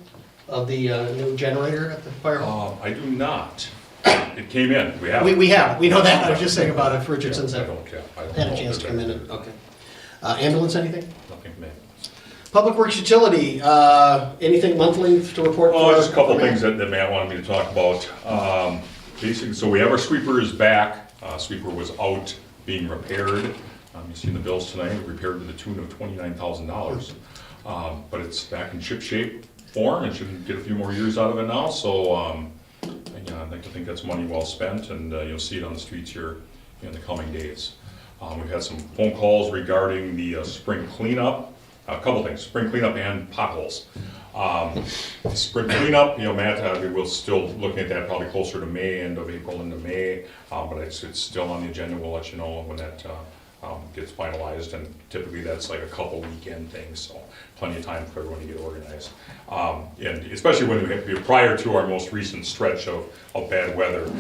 of the new generator at the fire hall? I do not. It came in. We have. We have, we know that. I was just saying about if Richardson's I had don't care. I don't a know chance to if come in. Okay. Ambulance, anything? Nothing from me. Public Works Utility, anything monthly to report? Oh, for- just a couple for things Matt? that Matt wanted me to talk about. Basically, so we have our sweepers back. Sweeper was out being repaired. You've seen the bills tonight, repaired to the tune of $29,000. But it's back in ship shape form and should get a few more years out of it now. So, again, I'd like to think that's money well spent, and you'll see it on the streets here in the coming days. We've had some phone calls regarding the spring cleanup. A couple things, spring cleanup and potholes. Spring cleanup, Matt, we're still looking at that probably closer to May, end of April into May, but it's still on the agenda. We'll let you know when that gets finalized, and typically that's like a couple weekend things, so plenty of time for everyone to get organized. And especially when we have to be prior to our most recent stretch of bad weather,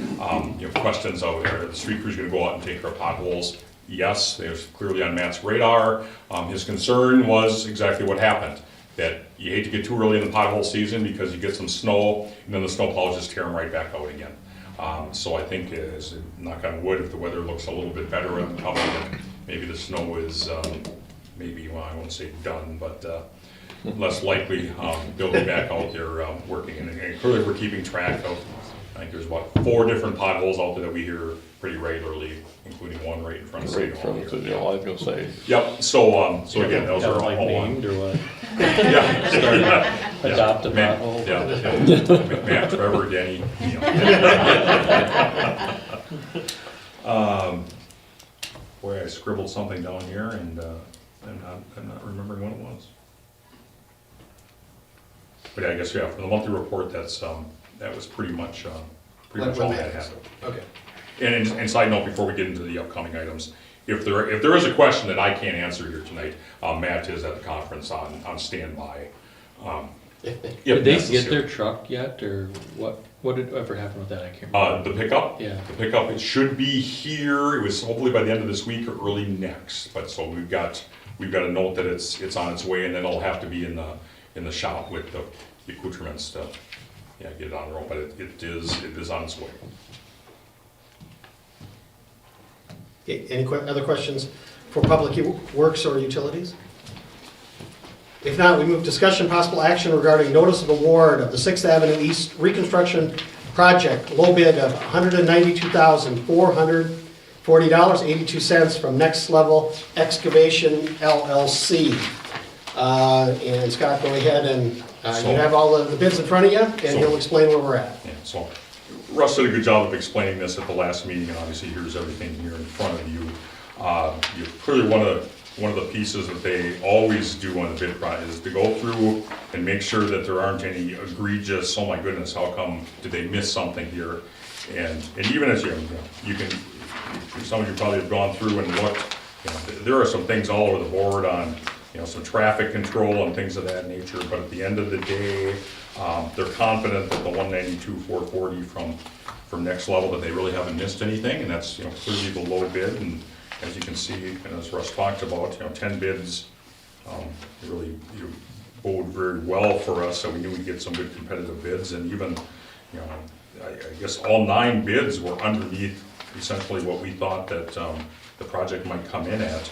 questions of are the street crews gonna go out and take our potholes? Yes, they're clearly on Matt's radar. His concern was exactly what happened, that you hate to get too early in the pothole season because you get some snow and then the snow plows just tear them right back out again. So I think, as knock on wood, if the weather looks a little bit better in the coming, then maybe the snow is, well, I won't say done, but less likely they'll be back out there working. And clearly we're keeping track of, I think there's about 4 different potholes out there that we hear pretty regularly, including one right in front of City Right Hall from here. City Hall, I was gonna say. Yep, so again, those Got are them, like all named or what? Yeah. Adopt a Matt, pothole? yeah. Matt, Trevor, Denny. Boy, I scribbled something down here and I'm not remembering what it was. But yeah, I guess, yeah, for the monthly report, that was pretty much all What that Matt- happened. Okay. And side note, before we get into the upcoming items, if there is a question that I can't answer here tonight, Matt is at the conference on standby. If Did they get necessary. their truck yet, or what did ever happen with that? I can't remember. The pickup? Yeah. The pickup, it should be here, it was hopefully by the end of this week or early next, but so we've got a note that it's on its way, and then it'll have to be in the shop with the accoutrements to, get it on the road, but it is on its way. Okay, any other questions for Public Works or Utilities? If not, we move discussion possible action regarding notice of award of the 6th Avenue East reconstruction project, low bid of $192,440.82 from Next Level Excavation LLC. And Scott, go ahead and you have all the bids in front of you, and he'll explain where we're at. Yeah, so Russ did a good job of explaining this at the last meeting, and obviously here's everything here in front of you. Clearly one of the pieces that they always do on the bid process is to go through and make sure that there aren't any egregious, oh my goodness, how come, did they miss something here? And even as you can, some of you probably have gone through and looked, there are some things all over the board on, some traffic control and things of that nature, but at the end of the day, they're confident that the 192,440 from Next Level, that they really haven't missed anything, and that's, clearly the low bid. And as you can see, and as Russ talked about, 10 bids really bode very well for us, so we knew we'd get some good competitive bids, and even, I guess all 9 bids were underneath essentially what we thought that the project might come in at.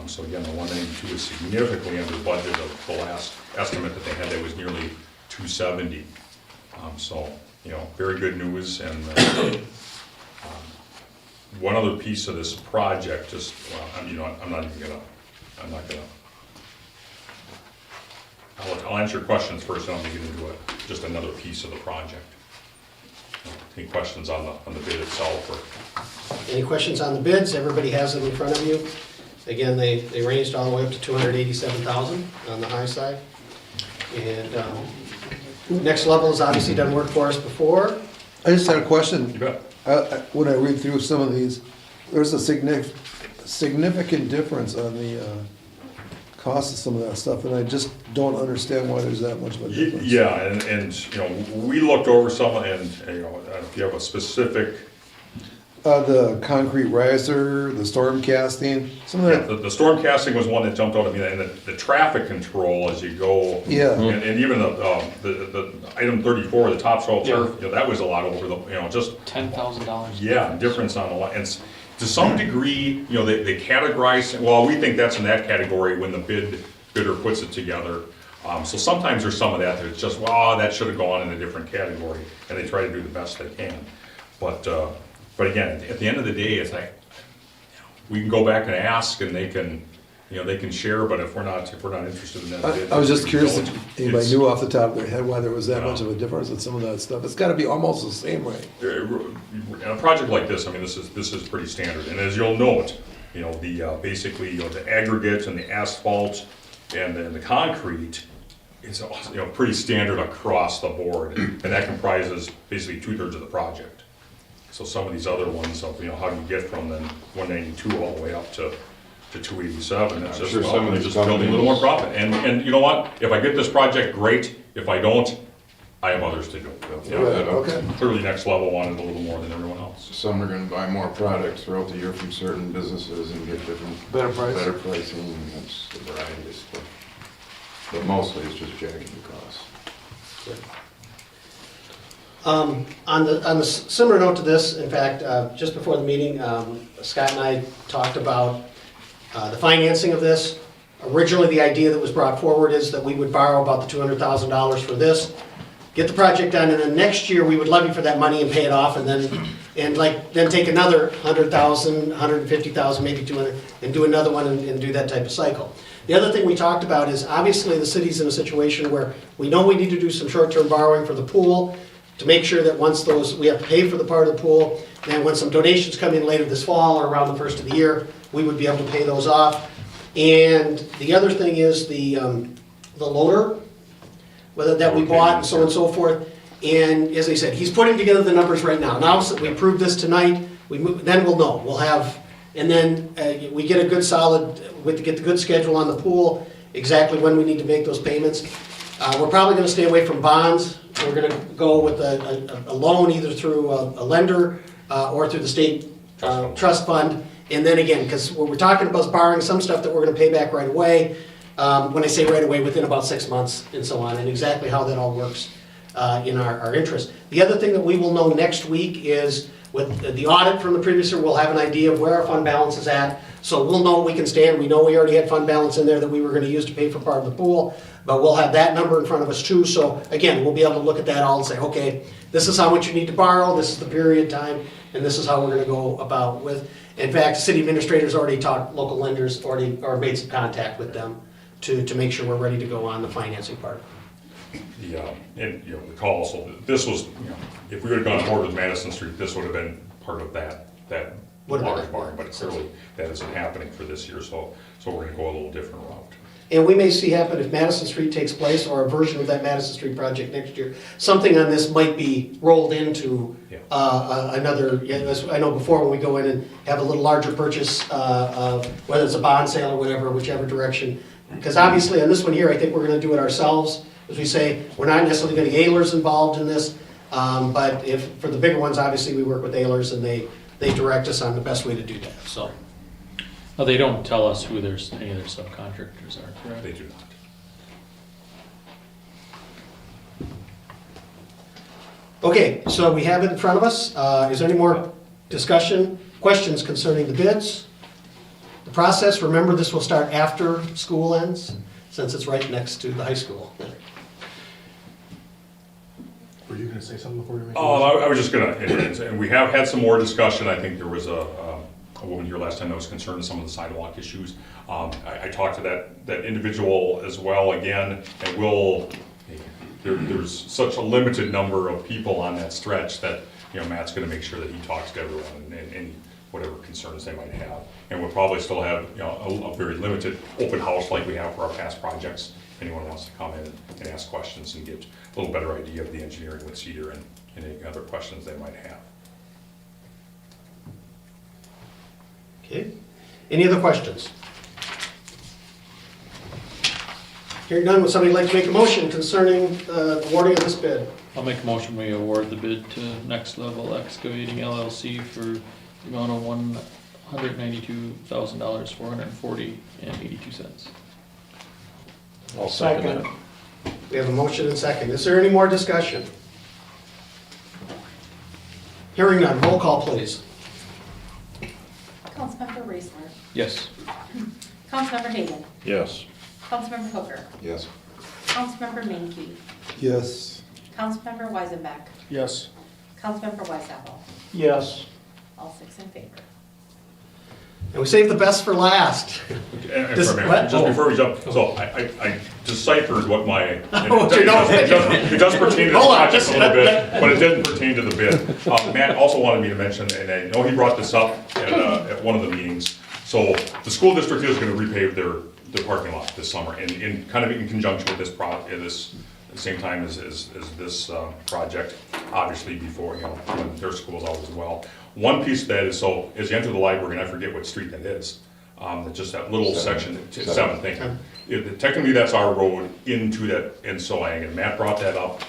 So again, the 192 is significantly under budget of the last estimate that they had, that was nearly 270. So, very good news. And one other piece of this project, just, I'm not gonna, I'll answer your questions first, and I'll get into just another piece of the project. Any questions on the bid itself? Or? Any questions on the bids? Everybody has them in front of you. Again, they ranged all the way up to 287,000 on the high side. And Next Level has obviously done work for us before. I just had a question. You bet. When I read through some of these, there's a significant difference on the cost of some of that stuff, and I just don't understand why there's that much of a difference. Yeah, and we looked over some, and if you have a specific. The concrete riser, the storm casting, some of that. The storm casting was one that jumped out at me, and the traffic control as you go. Yeah. And even the item 34, the topsoil turf, that was a lot over the, just. $10,000. Yeah, difference on a lot, and to some degree, they categorize, well, we think that's in that category when the bid bidder puts it together. So sometimes there's some of that it's just, well, that should have gone in a different category, and they try to do the best they can. But again, at the end of the day, it's like, we can go back and ask, and they can, they can share, but if we're not interested in that bid. I was just curious we don't. if anybody It's- knew off the top of their head why there was that Yeah. much of a difference in some of that stuff. It's gotta be almost the same way. In a project like this, I mean, this is pretty standard, and as you'll note, the basically, the aggregate and the asphalt and then the concrete is, pretty standard across the board, and that comprises basically 2/3 of the project. So some of these other ones of, how do you get from then 192 all the way up to 287, it's I'm just, sure well, some of they're these just building a little more companies- profit, and you know what, if I get this project, great, if I don't, I have others to do. Yeah, Okay. Clearly, Next Level wanted a little more than everyone else. Some are gonna buy more products throughout the year from certain businesses and get different. Better price. Better pricing, and that's a variety of stuff. But mostly it's just jacking the costs. On the similar note to this, in fact, just before the meeting, Scott and I talked about the financing of this. Originally, the idea that was brought forward is that we would borrow about the $200,000 for this, get the project done, and then next year, we would levy for that money and pay it off, and then take another 100,000, 150,000, maybe 200, and do another one and do that type of cycle. The other thing we talked about is, obviously, the city's in a situation where we know we need to do some short-term borrowing for the pool, to make sure that once we have to pay for the part of the pool, and when some donations come in later this fall or around the first of the year, we would be able to pay those off. And the other thing is the loader, whether that we bought and so on and so forth. And as I said, he's putting together the numbers right now. Now that we approve this tonight, then we'll know. We'll have, and then we get a good solid, we get the good schedule on the pool, exactly when we need to make those payments. We're probably gonna stay away from bonds. We're gonna go with a loan either through a lender or through the state trust fund. And then again, because what we're talking about is borrowing some stuff that we're gonna pay back right away. When I say right away, within about 6 months and so on, and exactly how that all works in our interest. The other thing that we will know next week is with the audit from the previous year, we'll have an idea of where our fund balance is at. So we'll know what we can stand. We know we already had fund balance in there that we were gonna use to pay for part of the pool, but we'll have that number in front of us too. So again, we'll be able to look at that all and say, okay, this is how much you need to borrow, this is the period of time, and this is how we're gonna go about with. In fact, the city administrators already talked, local lenders already, or made some contact with them to make sure we're ready to go on the financing part. And recall also, this was, if we would have gone forward with Madison Street, this would have been part of that Would have been, large borrowing, but clearly that isn't happening for this year, so we're gonna go a little different route. And we may see happen if Madison Street takes place, or a version of that Madison Street project next year, something on this might be rolled into another, as I know before, when we go in and have a little larger purchase, whether it's a bond sale or whatever, whichever direction. Because obviously on this one here, I think we're gonna do it ourselves. As we say, we're not necessarily getting Ehlers involved in this, but for the bigger ones, obviously we work with Ehlers and they direct us on the best way to do that, so. No, they don't tell us who any of their subcontractors are, correct? They do not. Okay, so we have it in front of us. Is there any more discussion, questions concerning the bids? The process, remember this will start after school ends, since it's right next to the high school. Were you gonna say something before you make? I was just gonna, and we have had some more discussion. I think there was a woman here last time that was concerned with some of the sidewalk issues. I talked to that individual as well again, and there's such a limited number of people on that stretch that, Matt's gonna make sure that he talks to everyone and any, whatever concerns they might have. And we'll probably still have, a very limited open house like we have for our past projects. If anyone wants to come in and ask questions and get a little better idea of the engineering with Cedar and any other questions they might have. Okay, any other questions? Hearing none, would somebody like to make a motion concerning the awarding of this bid? I'll make a motion, we award the bid to Next Level Excavating LLC for the amount of $192,000, $440.82. I'll second it. We have a motion and second. Is there any more discussion? Hearing none, roll call please. Councilmember Raisler, Yes. Councilmember Hayden, Yes. Councilmember Hooker. Yes. Councilmember Mankey. Yes. Councilmember Weisenbeck. Yes. Councilmember Weisapple. Yes. All 6 in favor. And we saved the best for last. And Just for a what? minute, just Oh. before we jump, so I deciphered what my, it What you know. does pertain to this Hold on, project just- a little bit, but it didn't pertain to the bid. Matt also wanted me to mention, and I know he brought this up at one of the meetings, so the school district is gonna repave their parking lot this summer, in kind of in conjunction with this at the same time as this project, obviously before, when their school's out as well. One piece of that is, so as you enter the library, and I forget what street that is, just that little section, Seventh, thank you. Technically, that's our road into that, and so and Matt brought that up.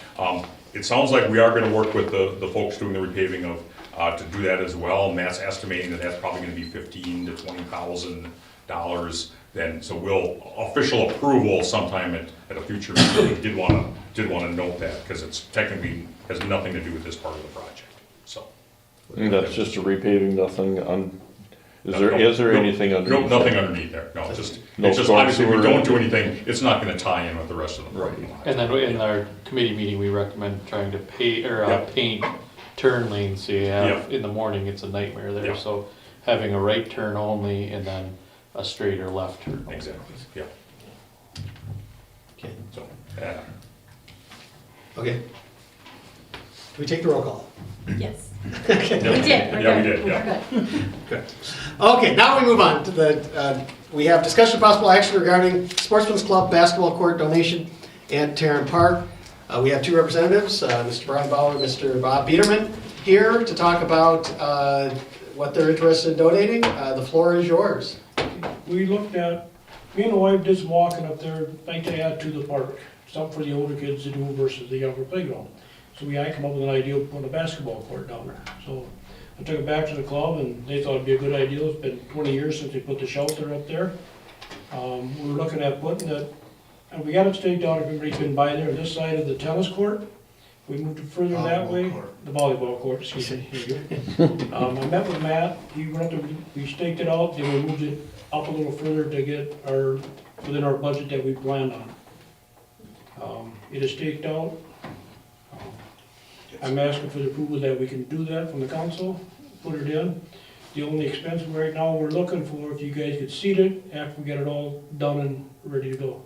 It sounds like we are gonna work with the folks doing the repaving to do that as well. Matt's estimating that that's probably gonna be $15,000 to $20,000 then, so official approval sometime at a future meeting. Did wanna note that, because it's technically has nothing to do with this part of the project, so. And that's just a repaving, nothing on, is No, there anything underneath? No, nothing underneath there, no, it's just storm obviously, if we sewer don't or do anything, it's not gonna tie in with the rest of the parking lot. And then in our committee meeting, we recommend trying to Yeah. paint turn lanes, so you have, Yeah. in the morning, it's a nightmare there, Yeah. so having a right turn only and then a straight or left turn. only. Exactly, yeah, Okay. so, yeah. Okay. Do we take the roll call? Yes. Yeah, We did. We're yeah, we good. did, yeah. We're good. Okay, now we move on to we have discussion of possible action regarding Sportsman's Club basketball court donation at Tarrant Park. We have 2 representatives, Mr. Brian Bauer, Mr. Bob Biederman, here to talk about what they're interested in donating. The floor is yours. We looked at, me and the wife did some walking up there, like to add to the park, something for the older kids to do versus the younger playground. So I come up with an idea of putting a basketball court down there. So I took it back to the club and they thought it'd be a good idea. It's been 20 years since they put the shelter up there. We were looking at putting it, and we got it staked out, if everybody's been by there, this side of the tennis court. We moved it further that way, the volleyball court, excuse me. Here you go. I met with Matt, he went up there, we staked it out, then we moved it up a little further to get within our budget that we planned on. It is staked out. I'm asking for the approval that we can do that from the council, put it in. The only expense right now we're looking for, if you guys could seat it after we get it all done and ready to go.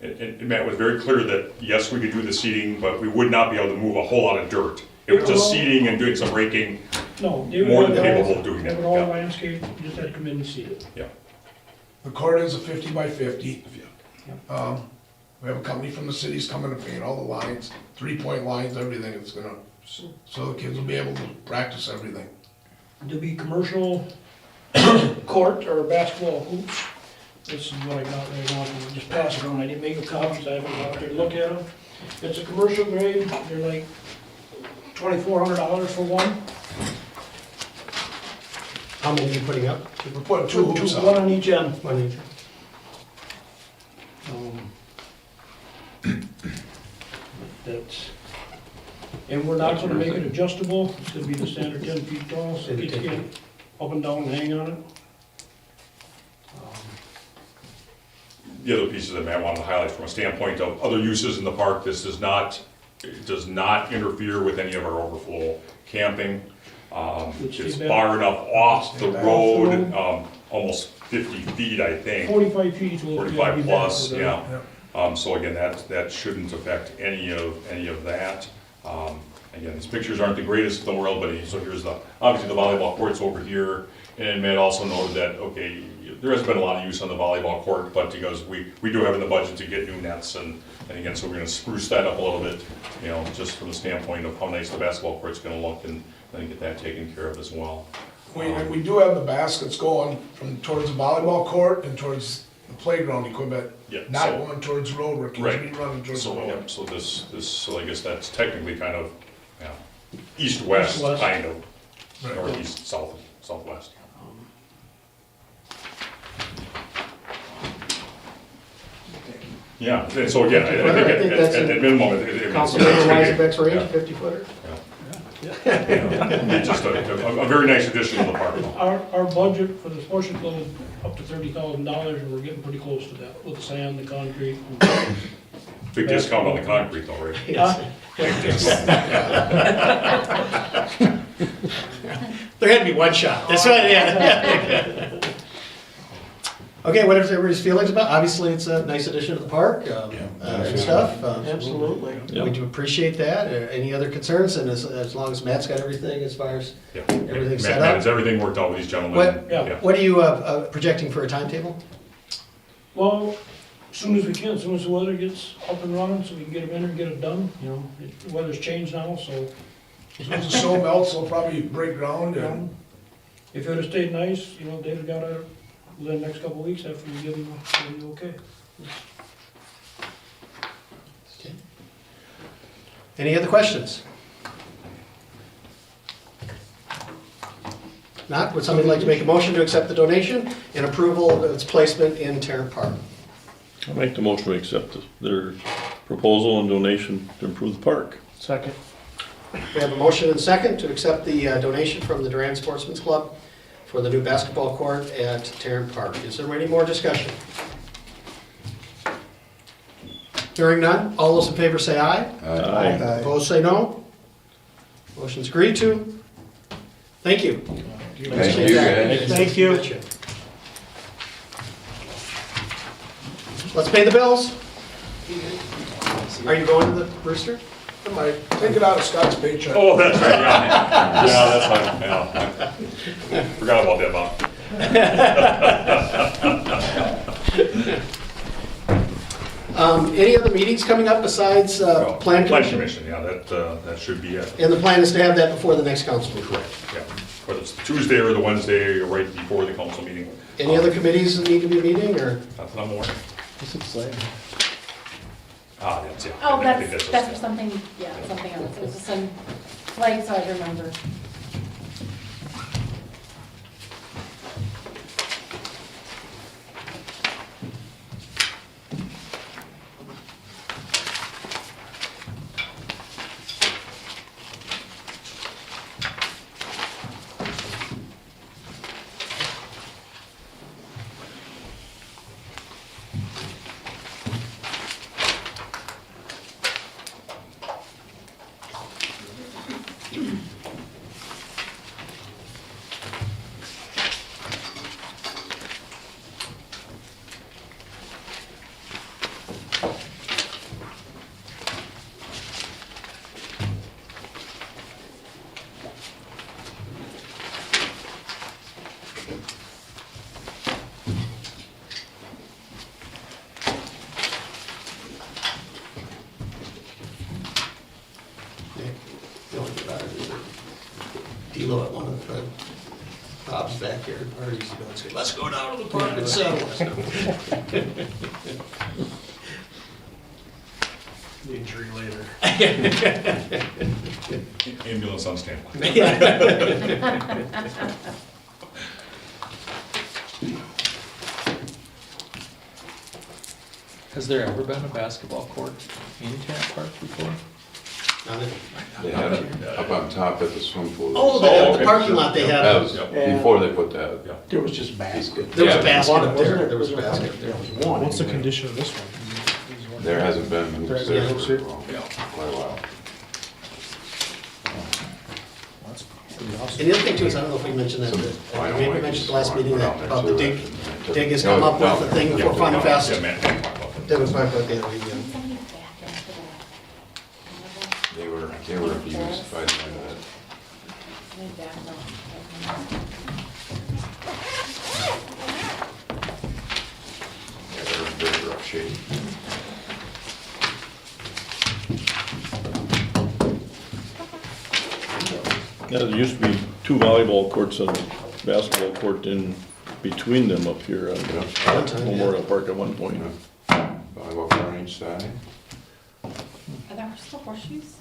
And Matt was very clear that, yes, we could do the seating, but we would not be able to move a whole lot of dirt. It was just seating and doing some raking, No, they would more than have it all- capable of doing that, Have it all yeah. landscaped, just had to come in and seat it. The court is a 50 by 50. We have a company from the city's coming to paint all the lines, 3-point lines, everything. It's gonna, so the kids will be able to practice everything. To be commercial court or basketball hoops. This is what I got right now, so just pass it on. I didn't make a copy, so I haven't gone out there to look at them. It's a commercial grade, they're like $2,400 for one. How many are you putting up? We're putting 2 hoops One up. on each end. One each. That's, and we're not gonna make it adjustable, it's gonna be the standard 10 feet tall, so kids can up and down and hang on it. the other pieces that Matt wanted to highlight from a standpoint of other uses in the park, this does not interfere with any of our overflow camping. It's far enough off the road, almost 50 feet, I think. 45 feet will. 45 plus, yeah. So again, that shouldn't affect any of that. Again, these pictures aren't the greatest in the world, but so here's obviously the volleyball court's over here. And Matt also noted that, okay, there has been a lot of use on the volleyball court, but because we do have in the budget to get new nets, and again, so we're gonna spruce that up a little bit, just from the standpoint of how nice the basketball court's gonna look, and then get that taken care of as well. We do have the baskets going from towards the volleyball court and towards the playground equipment, Yeah, not so- going towards the road where kids Right. be running towards the So, road. yeah, so I guess that's technically kind of, east-west, East-west. kind of, Right. northeast, southwest. Yeah, and so again, I think I think that's at in minimum, it- Councilmember Weisenbeck's range, yeah. 50 footer. It's just a very nice addition to the park. Our budget for the sports club is up to $30,000, and we're getting pretty close to that with the sand, the concrete. Big discount on the concrete though, right? There had to be one shot. That's right, yeah. Okay, what is everybody's feelings about? Obviously, it's a nice addition to the park and stuff. Absolutely. We do appreciate that. Any other concerns? And as long as Matt's got everything as far as Yeah. everything set Matt up. has everything worked out with these gentlemen. What, Yeah. what are you projecting for a timetable? Well, as soon as we can, as soon as the weather gets up and running, so we can get them in there and get it done, you know. The weather's changed now, so, As soon as the snow melts, they'll probably break ground you and know, if it would've stayed nice, you know, they'd have got out within the next couple of weeks after we give them, it'll be okay. Any other questions? Not, would somebody like to make a motion to accept the donation and approval of its placement in Tarrant Park? I'll make the motion to accept their proposal and donation to improve the park. Second. We have a motion and second to accept the donation from the Durand Sportsman's Club for the new basketball court at Tarrant Park. Is there any more discussion? Hearing none, all those in favor say aye. Aye. Opposed say no. Motion's agreed to. Thank you. Thank you, guys. Thank you. Betcha. Let's pay the bills. Are you going to the Rooster? I might take it out of Scott's paycheck. Oh, that's right, yeah. Yeah, that's fine, yeah. Forgot about that, Bob. Any other meetings coming up besides Plan Plan Commission? Commission, yeah, that should be it. And the plan is to have that before the next council meeting? Correct, yeah. Whether it's Tuesday or the Wednesday, or right before the council meeting. Any other committees that need to be meeting, or? Not that I'm aware. What's it say? That's, yeah. Oh, I think that's for something, yeah, something else. It was just some flag, so I remember. D-Lo at one of the Bob's backyard parties, you know, and say, let's go down to the park and settle this. The injury later. Ambulance on standby. Has there ever been a basketball court in Tarrant Park before? They had it up on top at the swim pool. Oh, okay. the parking lot they That had. was before they put that. There was just basket. There was a Yeah. basket up there. Wasn't There was a it? basket up there. There was one. What's the condition of this one? There hasn't been hoops Yeah, there hoops for here. quite a while. That's pretty awesome. And the other thing too is, I don't know if we mentioned that, Some but final maybe we weight mentioned is the last meeting put that out there about the too, dig. and they Dig has took- come up No, with the thing Yeah, for Fun Fest. Yeah, Matt, talk about that. That was my part, they had a review. Somebody back into the. They were abused by the end of it. Maybe back, no. Yeah, they were in very rough shape. Yeah, there used to be 2 volleyball courts and a basketball court in between them up here on One time, yeah. Memorial Park at one point. Volleyball court on each side. Are there still horseshoes?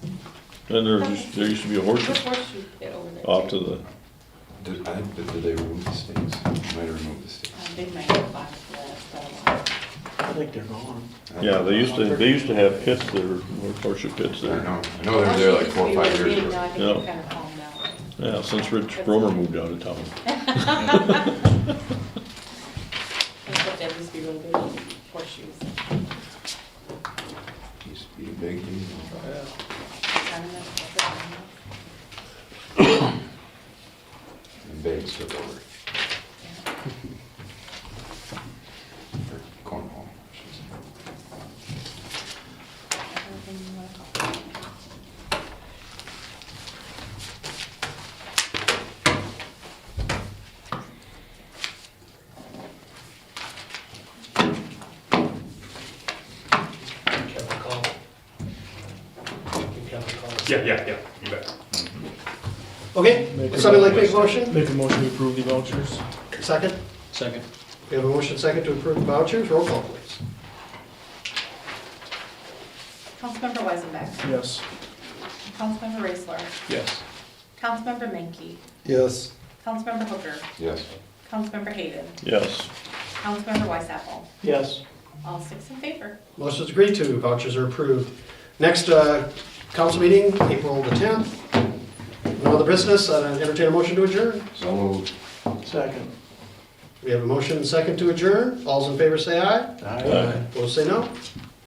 And there used to be a There's horseshoe horseshoe pit over there. off too. to the, I think, did they remove the stakes? Might have removed the stakes. They might have boxed that, but, I think they're gone. Yeah, they used to have pits there, horseshoe pits I there. know they were there like 4 or 5 years ago. I think Yeah. they've kind of calmed down. Yeah, since Rich Bromer moved out of town. Except that used to be really big horseshoes. Used to be a big deal. And Bates took over. For cornhole. Yeah, you bet. Okay, would somebody like to make a motion? Make a motion to approve the vouchers. Second? Second. We have a motion second to approve the vouchers, roll call please. Councilmember Weisenbeck. Yes. Councilmember Raisler. Yes. Councilmember Menke. Yes, Councilmember Hooker. Yes. Councilmember Hayden. Yes. Councilmember Weisapple. Yes. All 6 in favor. Motion is agreed to, vouchers are approved. Next, council meeting, April the 10th. No other business, entertain a motion to adjourn. So moved. Second. We have a motion and second to adjourn. All's in favor say aye. Aye. Opposed say no.